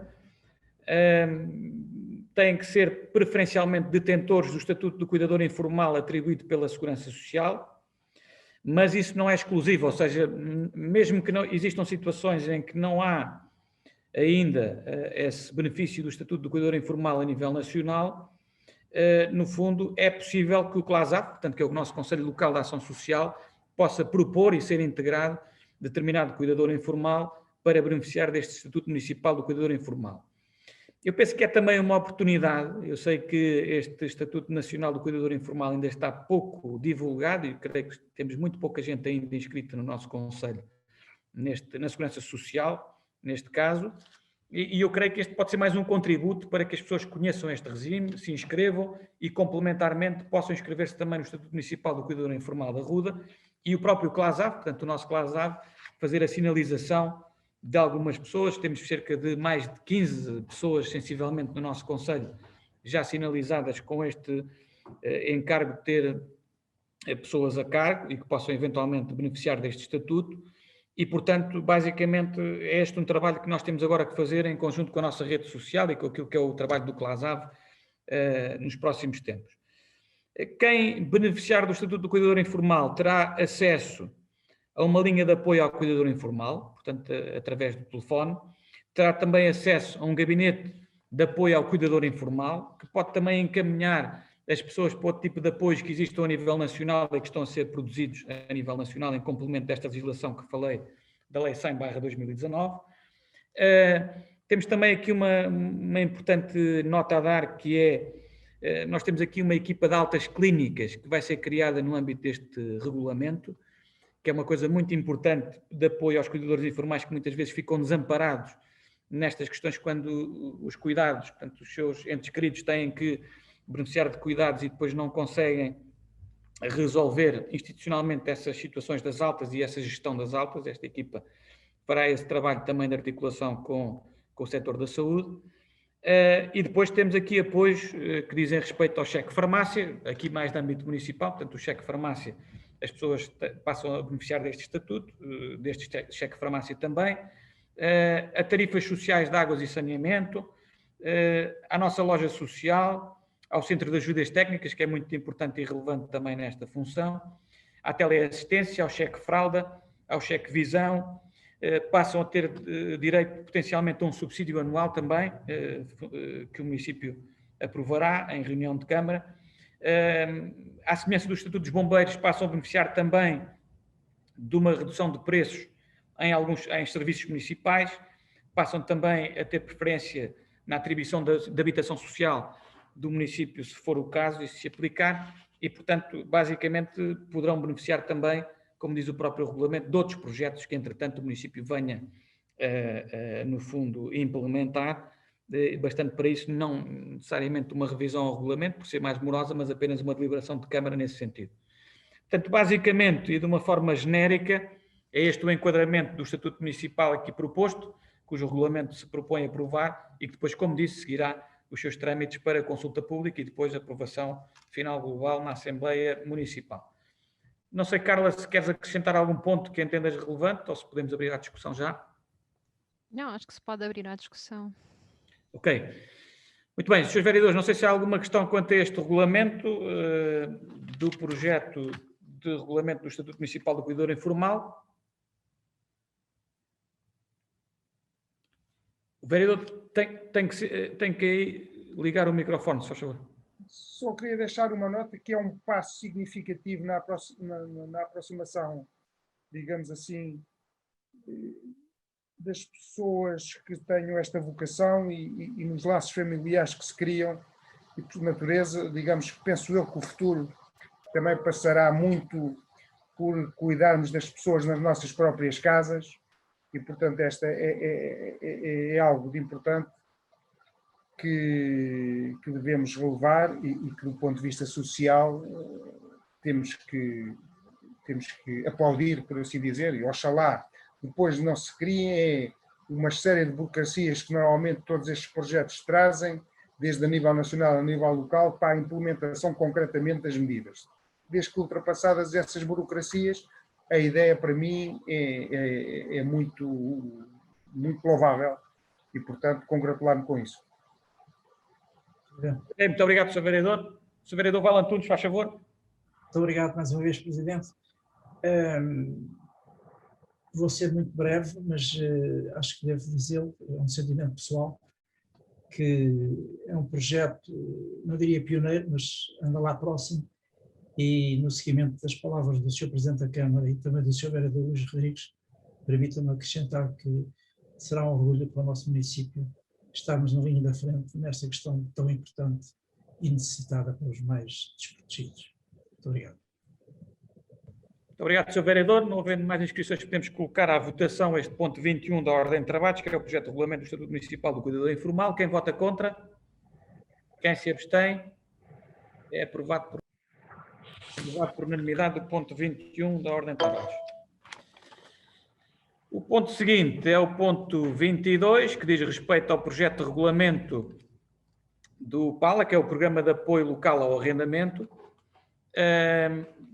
têm que ser preferencialmente detentores do estatuto do cuidador informal atribuído pela Segurança Social, mas isso não é exclusivo, ou seja, mesmo que não existam situações em que não há ainda esse benefício do estatuto do cuidador informal a nível nacional, no fundo é possível que o CLASAF, portanto que é o nosso Conselho Local de Ação Social, possa propor e ser integrado determinado cuidador informal para beneficiar deste estatuto municipal do cuidador informal. Eu penso que é também uma oportunidade, eu sei que este Estatuto Nacional do Cuidador Informal ainda está pouco divulgado e creio que temos muito pouca gente ainda inscrita no nosso Conselho, na Segurança Social, neste caso, e eu creio que este pode ser mais um contributo para que as pessoas conheçam este regime, se inscrevam e complementarmente possam inscrever-se também no Estatuto Municipal do Cuidador Informal da Ruda e o próprio CLASAV, portanto o nosso CLASAV, fazer a sinalização de algumas pessoas, temos cerca de mais de 15 pessoas sensivelmente no nosso Conselho já sinalizadas com este encargo de ter pessoas a cargo e que possam eventualmente beneficiar deste estatuto e, portanto, basicamente é este um trabalho que nós temos agora que fazer em conjunto com a nossa rede social e com aquilo que é o trabalho do CLASAV nos próximos tempos. Quem beneficiar do Estatuto do Cuidador Informal terá acesso a uma linha de apoio ao cuidador informal, portanto, através do telefone. Terá também acesso a um gabinete de apoio ao cuidador informal, que pode também encaminhar as pessoas para outro tipo de apoios que existam a nível nacional e que estão a ser produzidos a nível nacional em complemento desta legislação que falei, da Lei 100/2019. Temos também aqui uma importante nota a dar, que é, nós temos aqui uma equipa de altas clínicas que vai ser criada no âmbito deste regulamento, que é uma coisa muito importante de apoio aos cuidadores informais que muitas vezes ficam desamparados nestas questões quando os cuidados, portanto, os seus entes queridos têm que beneficiar de cuidados e depois não conseguem resolver institucionalmente essas situações das altas e essa gestão das altas. Esta equipa fará esse trabalho também de articulação com o setor da saúde. E depois temos aqui apoios que dizem respeito ao cheque farmácia, aqui mais de âmbito municipal, portanto o cheque farmácia, as pessoas passam a beneficiar deste estatuto, deste cheque farmácia também, a tarifas sociais de águas e saneamento, à nossa loja social, ao Centro de Ajudas Técnicas, que é muito importante e relevante também nesta função, à teleassistência, ao cheque fralda, ao cheque visão, passam a ter direito potencialmente a um subsídio anual também, que o município aprovará em reunião de Câmara. À semelhança do Estatuto dos Bombeiros, passam a beneficiar também de uma redução de preços em serviços municipais, passam também a ter preferência na atribuição de habitação social do município, se for o caso e se aplicar, e, portanto, basicamente poderão beneficiar também, como diz o próprio regulamento, de outros projetos que, entretanto, o município venha, no fundo, implementar, bastante para isso, não necessariamente uma revisão ao regulamento, por ser mais morosa, mas apenas uma deliberação de Câmara nesse sentido. Portanto, basicamente, e de uma forma genérica, é este o enquadramento do Estatuto Municipal aqui proposto, cujo regulamento se propõe a aprovar e que depois, como disse, seguirá os seus trâmites para consulta pública e depois aprovação final global na Assembleia Municipal. Não sei, Carla, se queres acrescentar algum ponto que entendas relevante ou se podemos abrir a discussão já.
Não, acho que se pode abrir a discussão.
Ok. Muito bem, Srs. Vereadores, não sei se há alguma questão quanto a este regulamento do projeto de regulamento do Estatuto Municipal do Cuidador Informal. O vereador tem que ligar o microfone, se faz favor.
Só queria deixar uma nota que é um passo significativo na aproximação, digamos assim, das pessoas que tenham esta vocação e nos laços familiares que se criam e por natureza, digamos, penso eu que o futuro também passará muito por cuidarmos das pessoas nas nossas próprias casas e, portanto, esta é algo de importante que devemos relevar e que, do ponto de vista social, temos que aplaudir, por assim dizer, e oxalá depois não se criem uma série de burocracias que normalmente todos estes projetos trazem, desde a nível nacional a nível local, para a implementação concretamente das medidas. Desde que ultrapassadas essas burocracias, a ideia para mim é muito louvável e, portanto, congratular-me com isso.
Muito obrigado, Sr. Vereador. Sr. Vereador Val Antunes, faz favor.
Muito obrigado mais uma vez, Presidente. Vou ser muito breve, mas acho que devo dizê-lo, é um sentimento pessoal, que é um projeto, não diria pioneiro, mas anda lá próximo, e no seguimento das palavras do Sr. Presidente da Câmara e também do Sr. Vereador Luís Rodrigues, permitam-me acrescentar que será um orgulho para o nosso município estarmos na linha da frente nesta questão tão importante e necessitada para os mais desprotegidos. Muito obrigado.
Muito obrigado, Sr. Vereador. Não havendo mais inscrições, podemos colocar à votação este ponto 21 da Ordem de Trabalhos, que é o projeto de regulamento do Estatuto Municipal do Cuidador Informal. Quem vota contra? Quem se abstém? É aprovado por unanimidade o ponto 21 da Ordem de Trabalhos. O ponto seguinte é o ponto 22, que diz respeito ao projeto de regulamento do PALA, que é o Programa de Apoio Local ao Arrendamento.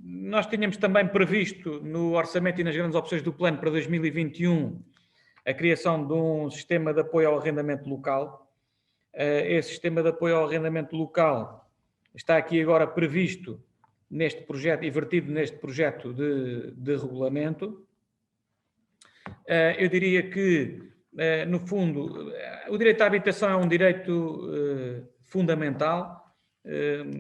Nós tínhamos também previsto no orçamento e nas grandes opções do plano para 2021 a criação de um sistema de apoio ao arrendamento local. Esse sistema de apoio ao arrendamento local está aqui agora previsto neste projeto e vertido neste projeto de regulamento. Eu diria que, no fundo, o direito à habitação é um direito fundamental,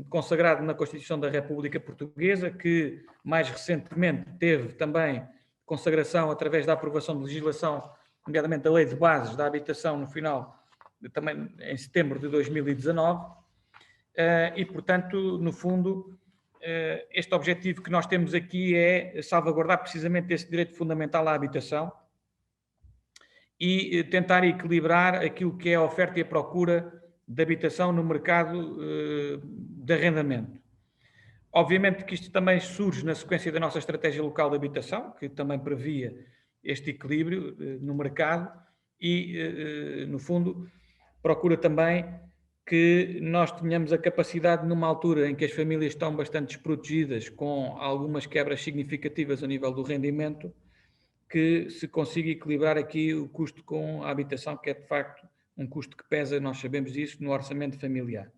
consagrado na Constituição da República Portuguesa, que mais recentemente teve também consagração através da aprovação de legislação, nomeadamente da Lei de Bases da Habitação, no final, também em setembro de 2019, e, portanto, no fundo, este objetivo que nós temos aqui é salvaguardar precisamente esse direito fundamental à habitação e tentar equilibrar aquilo que é a oferta e a procura de habitação no mercado de arrendamento. Obviamente que isto também surge na sequência da nossa estratégia local de habitação, que também previa este equilíbrio no mercado e, no fundo, procura também que nós tenhamos a capacidade, numa altura em que as famílias estão bastante desprotegidas, com algumas quebras significativas a nível do rendimento, que se consiga equilibrar aqui o custo com a habitação, que é de facto um custo que pesa, nós sabemos disso, no orçamento familiar.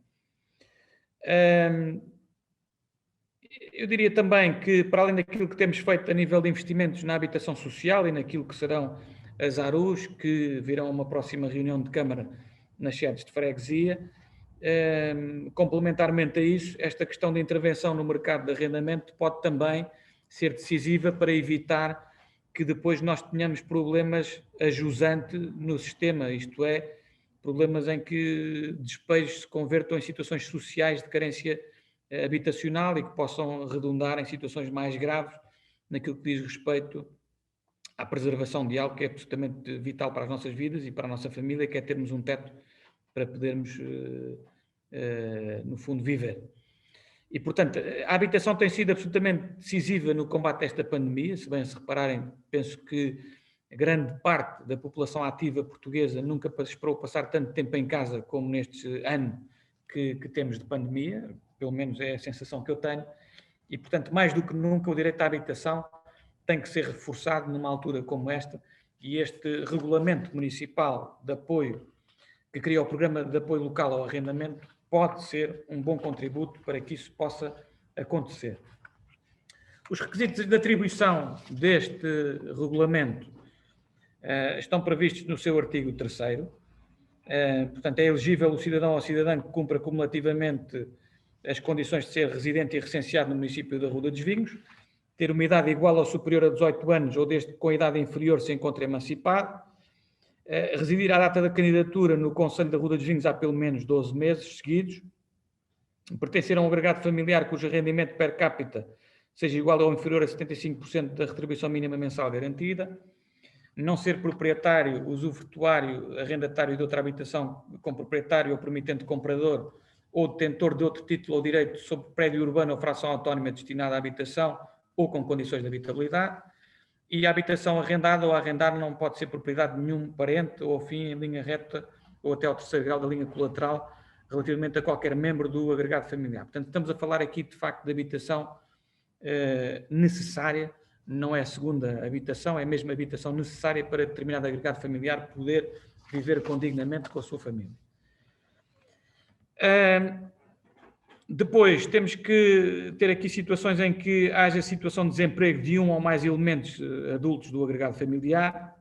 Eu diria também que, para além daquilo que temos feito a nível de investimentos na habitação social e naquilo que serão as ARUs, que virão a uma próxima reunião de Câmara nas sedes de freguesia, complementarmente a isso, esta questão de intervenção no mercado de arrendamento pode também ser decisiva para evitar que depois nós tenhamos problemas a jusante no sistema, isto é, problemas em que despejos se convertam em situações sociais de carência habitacional e que possam redundar em situações mais graves naquilo que diz respeito à preservação de algo que é absolutamente vital para as nossas vidas e para a nossa família, que é termos um teto para podermos, no fundo, viver. E, portanto, a habitação tem sido absolutamente decisiva no combate a esta pandemia. Se bem se repararem, penso que grande parte da população ativa portuguesa nunca esperou passar tanto tempo em casa como neste ano que temos de pandemia, pelo menos é a sensação que eu tenho, e, portanto, mais do que nunca o direito à habitação tem que ser reforçado numa altura como esta, e este regulamento municipal de apoio, que cria o Programa de Apoio Local ao Arrendamento, pode ser um bom contributo para que isso possa acontecer. Os requisitos de atribuição deste regulamento estão previstos no seu artigo 3º. Portanto, é elegível o cidadão ou cidadã que cumpra cumulativamente as condições de ser residente e recenseado no município da Ruda dos Vinhos, ter uma idade igual ou superior a 18 anos ou desde que com a idade inferior se encontre emancipado, residir à data da candidatura no Conselho da Ruda dos Vinhos há pelo menos 12 meses seguidos, pertencer a um agregado familiar cujo rendimento per capita seja igual ou inferior a 75% da retribuição mínima mensal garantida, não ser proprietário, usufrutuário, arrendatário de outra habitação com proprietário ou permitente comprador ou detentor de outro título ou direito sobre prédio urbano ou fração autónoma destinada à habitação ou com condições de habitabilidade, e a habitação arrendada ou a arrendar não pode ser propriedade de nenhum parente ou afim em linha reta ou até ao terceiro grau da linha colateral relativamente a qualquer membro do agregado familiar. Portanto, estamos a falar aqui de facto de habitação necessária, não é a segunda habitação, é a mesma habitação necessária para determinado agregado familiar poder viver condignamente com a sua família. Depois, temos que ter aqui situações em que haja situação de desemprego de um ou mais elementos adultos do agregado familiar,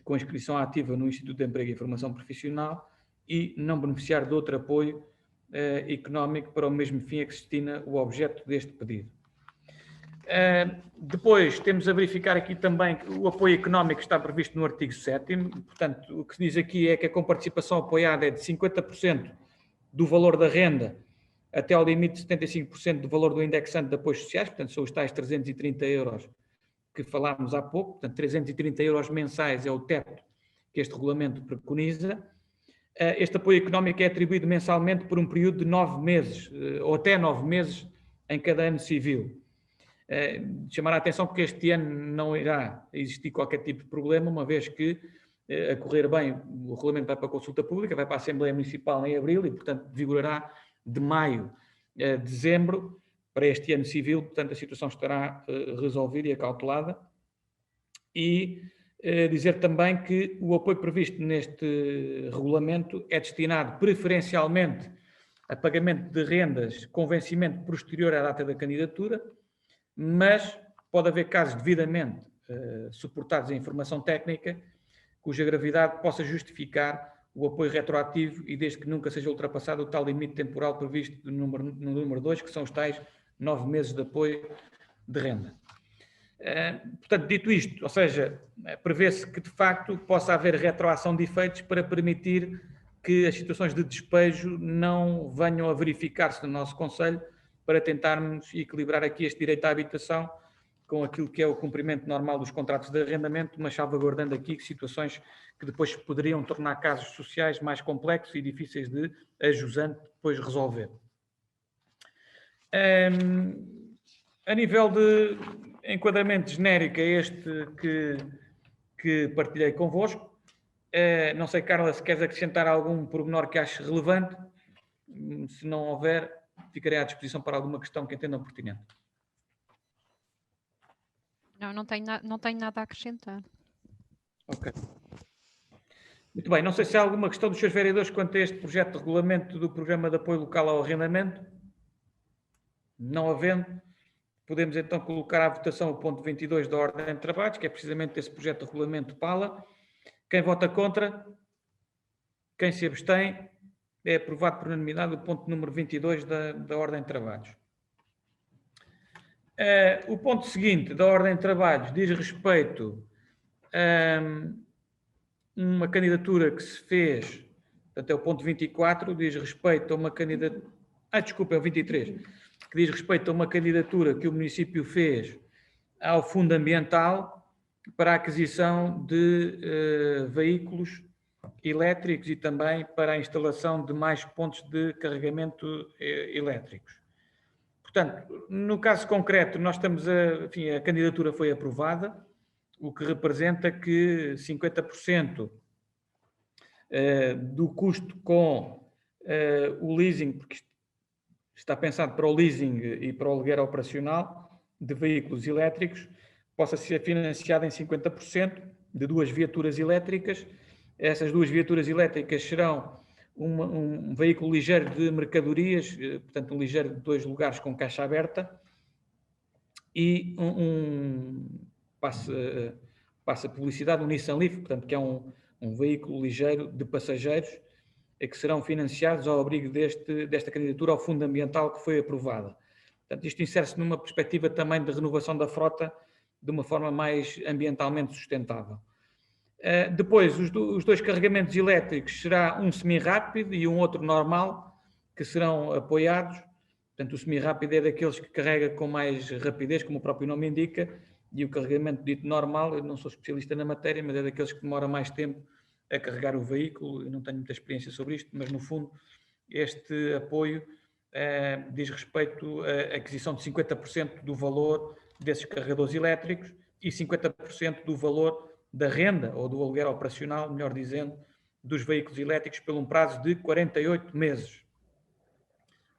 com inscrição ativa no Instituto de Emprego e Formação Profissional e não beneficiar de outro apoio económico para o mesmo fim a que se destina o objeto deste pedido. Depois, temos a verificar aqui também que o apoio económico está previsto no artigo 7º, portanto, o que se diz aqui é que a comparticipação apoiada é de 50% do valor da renda até ao limite de 75% do valor do indexante de apoios sociais, portanto, são os tais 330 euros que falámos há pouco, portanto, 330 euros mensais é o teto que este regulamento preconiza. Este apoio económico é atribuído mensalmente por um período de 9 meses, ou até 9 meses em cada ano civil. Chamar a atenção porque este ano não irá existir qualquer tipo de problema, uma vez que, a correr bem, o regulamento vai para a consulta pública, vai para a Assembleia Municipal em abril e, portanto, vigorará de maio a dezembro para este ano civil, portanto, a situação estará resolvida e acautelada. E dizer também que o apoio previsto neste regulamento é destinado preferencialmente a pagamento de rendas com vencimento posterior à data da candidatura, mas pode haver casos devidamente suportados em informação técnica cuja gravidade possa justificar o apoio retroativo e desde que nunca seja ultrapassado o tal limite temporal previsto no número 2, que são os tais 9 meses de apoio de renda. Portanto, dito isto, ou seja, prevê-se que de facto possa haver retroação de efeitos para permitir que as situações de despejo não venham a verificar-se no nosso Conselho, para tentarmos equilibrar aqui este direito à habitação com aquilo que é o cumprimento normal dos contratos de arrendamento, mas salvaguardando aqui situações que depois poderiam tornar casos sociais mais complexos e difíceis de ajusante depois resolver. A nível de enquadramento genérico é este que partilhei convosco. Não sei, Carla, se queres acrescentar algum pormenor que aches relevante. Se não houver, ficarei à disposição para alguma questão que entendam pertinente.
Não tenho nada a acrescentar.
Ok. Muito bem, não sei se há alguma questão dos seus vereadores quanto a este projeto de regulamento do Programa de Apoio Local ao Arrendamento. Não havendo, podemos então colocar à votação o ponto 22 da ordem de trabalhos, que é precisamente esse projeto de regulamento PALA. Quem vota contra? Quem se abstém? É aprovado por unanimidade o ponto número 22 da ordem de trabalhos. O ponto seguinte da ordem de trabalhos diz respeito a uma candidatura que se fez, portanto é o ponto 24, diz respeito a uma candidatura, desculpa, é o 23, que diz respeito a uma candidatura que o município fez ao Fundo Ambiental para a aquisição de veículos elétricos e também para a instalação de mais pontos de carregamento elétricos. Portanto, no caso concreto, nós estamos a candidatura foi aprovada, o que representa que 50% do custo com o leasing, porque está pensado para o leasing e para o aluguer operacional de veículos elétricos, possa ser financiado em 50% de 2 viaturas elétricas. Essas 2 viaturas elétricas serão um veículo ligeiro de mercadorias, portanto um ligeiro de 2 lugares com caixa aberta, e passa publicidade, um Nissan Leaf, portanto que é um veículo ligeiro de passageiros, que serão financiados ao abrigo desta candidatura ao Fundo Ambiental que foi aprovada. Portanto, isto insere-se numa perspectiva também de renovação da frota de uma forma mais ambientalmente sustentável. Depois, os 2 carregamentos elétricos será um semi-rápido e um outro normal, que serão apoiados. Portanto, o semi-rápido é daqueles que carrega com mais rapidez, como o próprio nome indica, e o carregamento dito normal, eu não sou especialista na matéria, mas é daqueles que demora mais tempo a carregar o veículo. Eu não tenho muita experiência sobre isto, mas no fundo este apoio diz respeito à aquisição de 50% do valor desses carregadores elétricos e 50% do valor da renda ou do aluguer operacional, melhor dizendo, dos veículos elétricos por um prazo de 48 meses.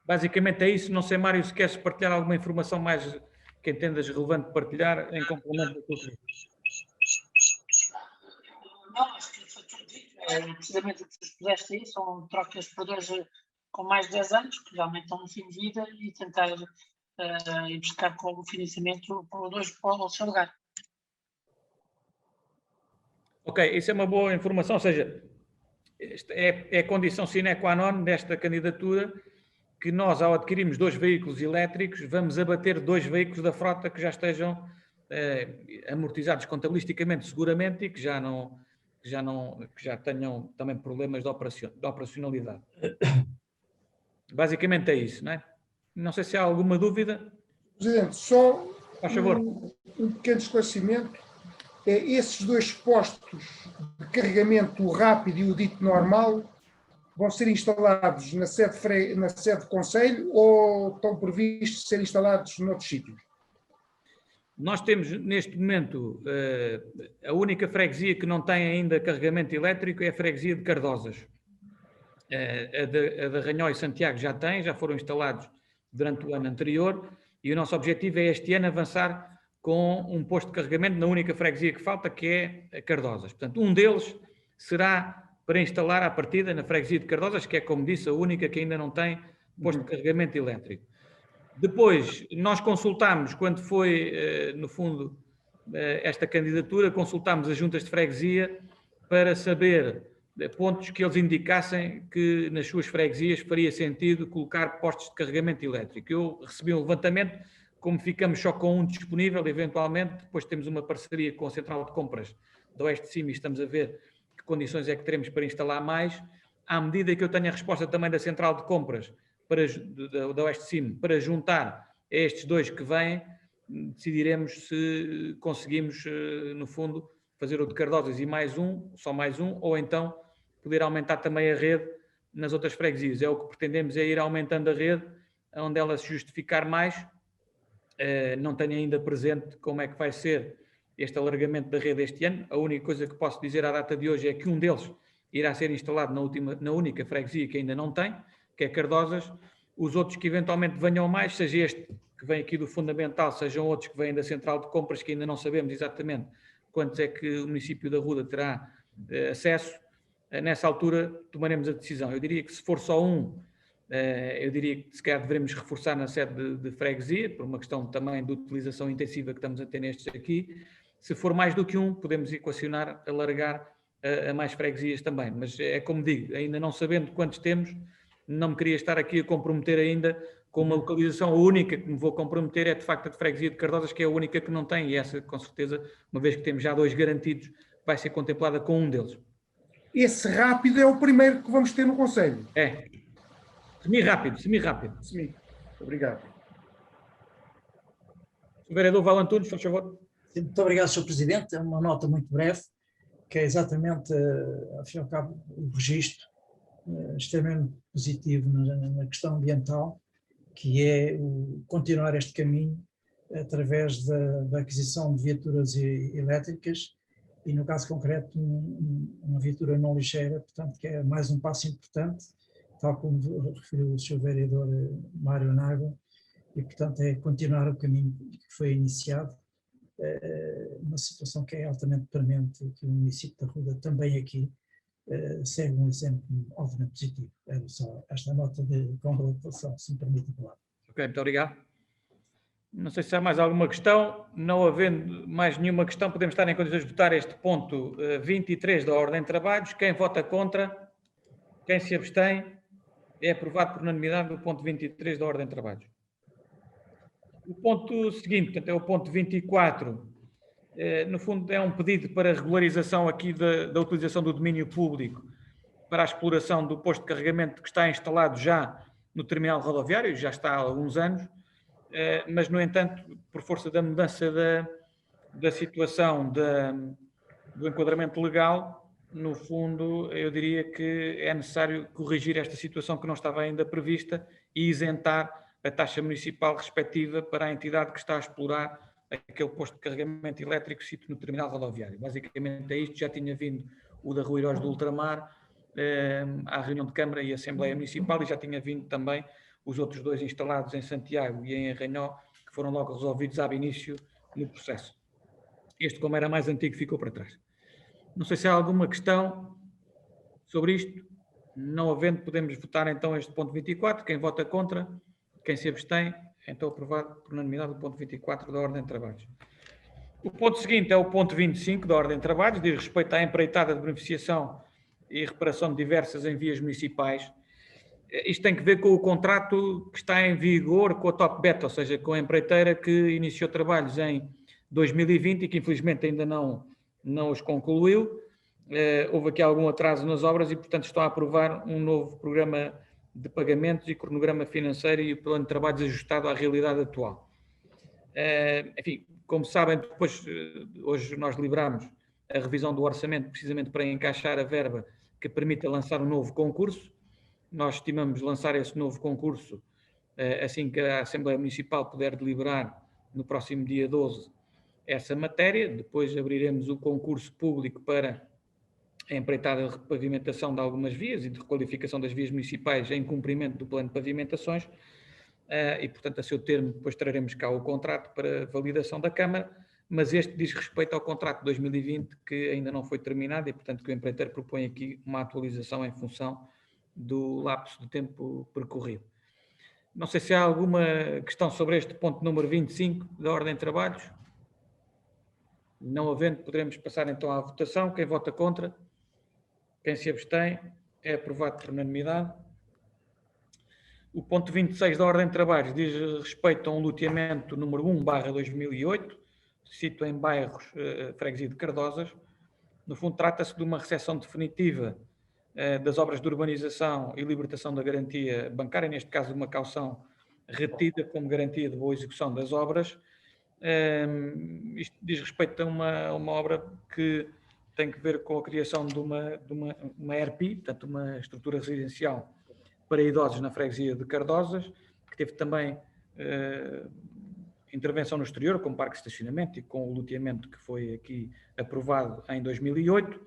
Basicamente é isso. Não sei, Mário, se queres partilhar alguma informação mais que entendas relevante partilhar em complemento do que eu disse.
Não, acho que foi tudo dito. É precisamente o que tu expuseste aí, são trocas por dois com mais de 10 anos, que realmente estão no fim de vida, e tentar ir buscar com o financiamento por dois para o seu lugar.
Ok, isso é uma boa informação, ou seja, é a condição sine qua non desta candidatura, que nós, ao adquirirmos 2 veículos elétricos, vamos abater 2 veículos da frota que já estejam amortizados contabilisticamente, seguramente, e que já tenham também problemas de operacionalidade. Basicamente é isso, não é? Não sei se há alguma dúvida.
Presidente, só
Faz favor.
um pequeno esclarecimento. Esses 2 postos de carregamento rápido e o dito normal vão ser instalados na sede do Conselho ou estão previstos ser instalados noutros sítios?
Nós temos, neste momento, a única freguesia que não tem ainda carregamento elétrico é a freguesia de Cardosas. A de Arranhó e Santiago já foram instalados durante o ano anterior, e o nosso objetivo é este ano avançar com um posto de carregamento na única freguesia que falta, que é a Cardosas. Portanto, um deles será para instalar à partida na freguesia de Cardosas, que é, como disse, a única que ainda não tem posto de carregamento elétrico. Depois, nós consultámos, quando foi, no fundo, esta candidatura, consultámos as juntas de freguesia para saber pontos que eles indicassem que nas suas freguesias faria sentido colocar postos de carregamento elétrico. Eu recebi um levantamento, como ficamos só com um disponível, eventualmente, depois temos uma parceria com a Central de Compras da Oeste de Cima e estamos a ver que condições é que teremos para instalar mais. À medida que eu tenho a resposta também da Central de Compras da Oeste de Cima para juntar a estes 2 que vêm, decidiremos se conseguimos, no fundo, fazer o de Cardosas e só mais um, ou então poder aumentar também a rede nas outras freguesias. É o que pretendemos, é ir aumentando a rede, onde ela se justificar mais. Não tenho ainda presente como é que vai ser este alargamento da rede este ano. A única coisa que posso dizer à data de hoje é que um deles irá ser instalado na única freguesia que ainda não tem, que é Cardosas. Os outros que eventualmente venham mais, seja este que vem aqui do Fundamental, sejam outros que vêm da Central de Compras, que ainda não sabemos exatamente quantos é que o município da Ruda terá acesso, nessa altura tomaremos a decisão. Eu diria que se for só um, eu diria que se calhar devemos reforçar na sede de freguesia, por uma questão também de utilização intensiva que estamos a ter nestes aqui. Se for mais do que um, podemos equacionar, alargar a mais freguesias também. Mas é como digo, ainda não sabendo quantos temos, não me queria estar aqui a comprometer ainda com uma localização. A única que me vou comprometer é de facto a de freguesia de Cardosas, que é a única que não tem, e essa com certeza, uma vez que temos já 2 garantidos, vai ser contemplada com um deles.
Esse rápido é o primeiro que vamos ter no Conselho?
É. Semi-rápido.
Sim. Obrigado.
O vereador Val Antunes, por favor.
Muito obrigado, Sr. Presidente. É uma nota muito breve, que é exatamente, ao fim e ao cabo, o registro extremamente positivo na questão ambiental, que é continuar este caminho através da aquisição de viaturas elétricas e, no caso concreto, uma viatura não ligeira, portanto, que é mais um passo importante, tal como referiu o Sr. Vereador Mário Naga, e, portanto, é continuar o caminho que foi iniciado, uma situação que é altamente premente, que o município da Ruda também aqui segue um exemplo obviamente positivo. Era só esta nota de congratulação, se me permite a palavra.
Ok, muito obrigado. Não sei se há mais alguma questão. Não havendo mais nenhuma questão, podemos estar em condições de votar este ponto 23 da ordem de trabalhos. Quem vota contra? Quem se abstém? É aprovado por unanimidade o ponto 23 da ordem de trabalhos. O ponto seguinte, portanto, é o ponto 24. No fundo, é um pedido para regularização aqui da utilização do domínio público para a exploração do posto de carregamento que está instalado já no terminal rodoviário, já está há alguns anos, mas, no entanto, por força da mudança da situação do enquadramento legal, no fundo, eu diria que é necessário corrigir esta situação que não estava ainda prevista e isentar a taxa municipal respectiva para a entidade que está a explorar aquele posto de carregamento elétrico situado no terminal rodoviário. Basicamente é isto, já tinha vindo o da Rua Heróis do Ultramar à reunião de Câmara e Assembleia Municipal, e já tinha vindo também os outros 2 instalados em Santiago e em Arranhó, que foram logo resolvidos ab início no processo. Este, como era mais antigo, ficou para trás. Não sei se há alguma questão sobre isto. Não havendo, podemos votar então este ponto 24. Quem vota contra? Quem se abstém? Então aprovado por unanimidade o ponto 24 da Ordem de Trabalhos. O ponto seguinte é o ponto 25 da Ordem de Trabalhos, diz respeito à empreitada de beneficiação e reparação de diversas em vias municipais. Isto tem que ver com o contrato que está em vigor com a Top Bet, ou seja, com a empreiteira que iniciou trabalhos em 2020 e que infelizmente ainda não os concluiu. Houve aqui algum atraso nas obras e, portanto, estão a aprovar um novo programa de pagamentos e cronograma financeiro e plano de trabalhos ajustado à realidade atual. Enfim, como sabem, depois, hoje nós liberámos a revisão do orçamento precisamente para encaixar a verba que permita lançar um novo concurso. Nós estimamos lançar esse novo concurso assim que a Assembleia Municipal puder deliberar no próximo dia 12 essa matéria. Depois abriremos o concurso público para a empreitada de repavimentação de algumas vias e de requalificação das vias municipais em cumprimento do plano de pavimentações e, portanto, a seu termo, depois traremos cá o contrato para validação da Câmara, mas este diz respeito ao contrato de 2020 que ainda não foi terminado e, portanto, que o empreiteiro propõe aqui uma atualização em função do lapso de tempo percorrido. Não sei se há alguma questão sobre este ponto número 25 da Ordem de Trabalhos. Não havendo, poderemos passar então à votação. Quem vota contra? Quem se abstém? É aprovado por unanimidade. O ponto 26 da Ordem de Trabalhos diz respeito a um loteamento número 1/2008, sito em bairros Freguesia de Cardosas. No fundo, trata-se de uma recepção definitiva das obras de urbanização e libertação da garantia bancária, neste caso uma caução retida como garantia de boa execução das obras. Isto diz respeito a uma obra que tem que ver com a criação de uma ERPI, portanto uma estrutura residencial para idosos na freguesia de Cardosas, que teve também intervenção no exterior, com parque de estacionamento e com o loteamento que foi aqui aprovado em 2008.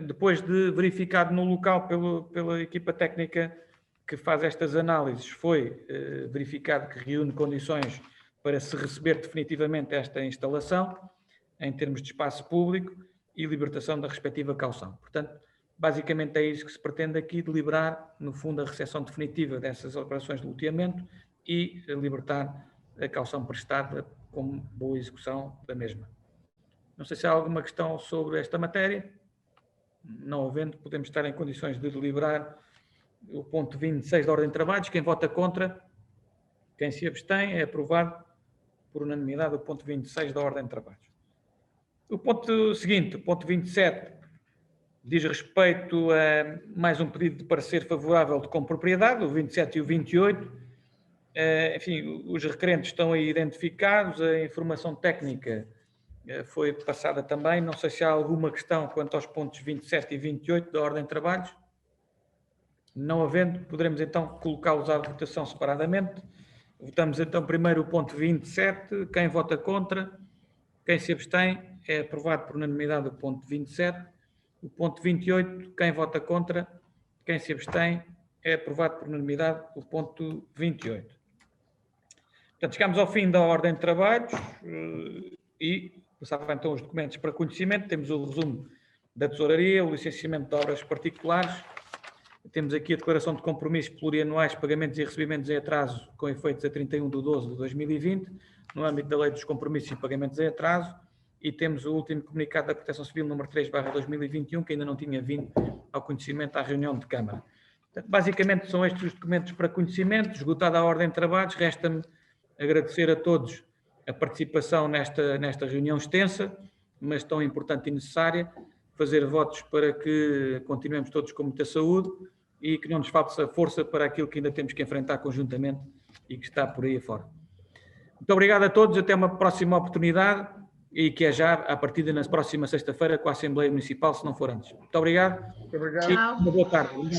Depois de verificado no local pela equipa técnica que faz estas análises, foi verificado que reúne condições para se receber definitivamente esta instalação, em termos de espaço público e libertação da respectiva caução. Portanto, basicamente é isso que se pretende aqui, deliberar, no fundo, a recepção definitiva dessas operações de loteamento e libertar a caução prestada como boa execução da mesma. Não sei se há alguma questão sobre esta matéria. Não havendo, podemos estar em condições de deliberar o ponto 26 da Ordem de Trabalhos. Quem vota contra? Quem se abstém? É aprovado por unanimidade o ponto 26 da Ordem de Trabalhos. O ponto seguinte, o ponto 27, diz respeito a mais um pedido de parecer favorável de compropriedade, o 27 e o 28. Enfim, os requerentes estão aí identificados, a informação técnica foi passada também. Não sei se há alguma questão quanto aos pontos 27 e 28 da Ordem de Trabalhos. Não havendo, poderemos então colocá-los à votação separadamente. Votamos então primeiro o ponto 27. Quem vota contra? Quem se abstém? É aprovado por unanimidade o ponto 27. O ponto 28. Quem vota contra? Quem se abstém? É aprovado por unanimidade o ponto 28. Portanto, chegamos ao fim da Ordem de Trabalhos e passavam então os documentos para conhecimento. Temos o resumo da Tesouraria, o licenciamento de obras particulares. Temos aqui a declaração de compromissos plurianuais, pagamentos e recebimentos em atraso, com efeitos a 31/12/2020, no âmbito da Lei dos Compromissos e Pagamentos em Atraso. E temos o último comunicado da Proteção Civil, número 3/2021, que ainda não tinha vindo ao conhecimento à reunião de Câmara. Portanto, basicamente são estes os documentos para conhecimento. Esgotada a Ordem de Trabalhos, resta-me agradecer a todos a participação nesta reunião extensa, mas tão importante e necessária, fazer votos para que continuemos todos com muita saúde e que não nos falte força para aquilo que ainda temos que enfrentar conjuntamente e que está por aí afora. Muito obrigado a todos, até uma próxima oportunidade e que é já a partida na próxima sexta-feira com a Assembleia Municipal, se não for antes. Muito obrigado.
Muito obrigado.
E uma boa tarde.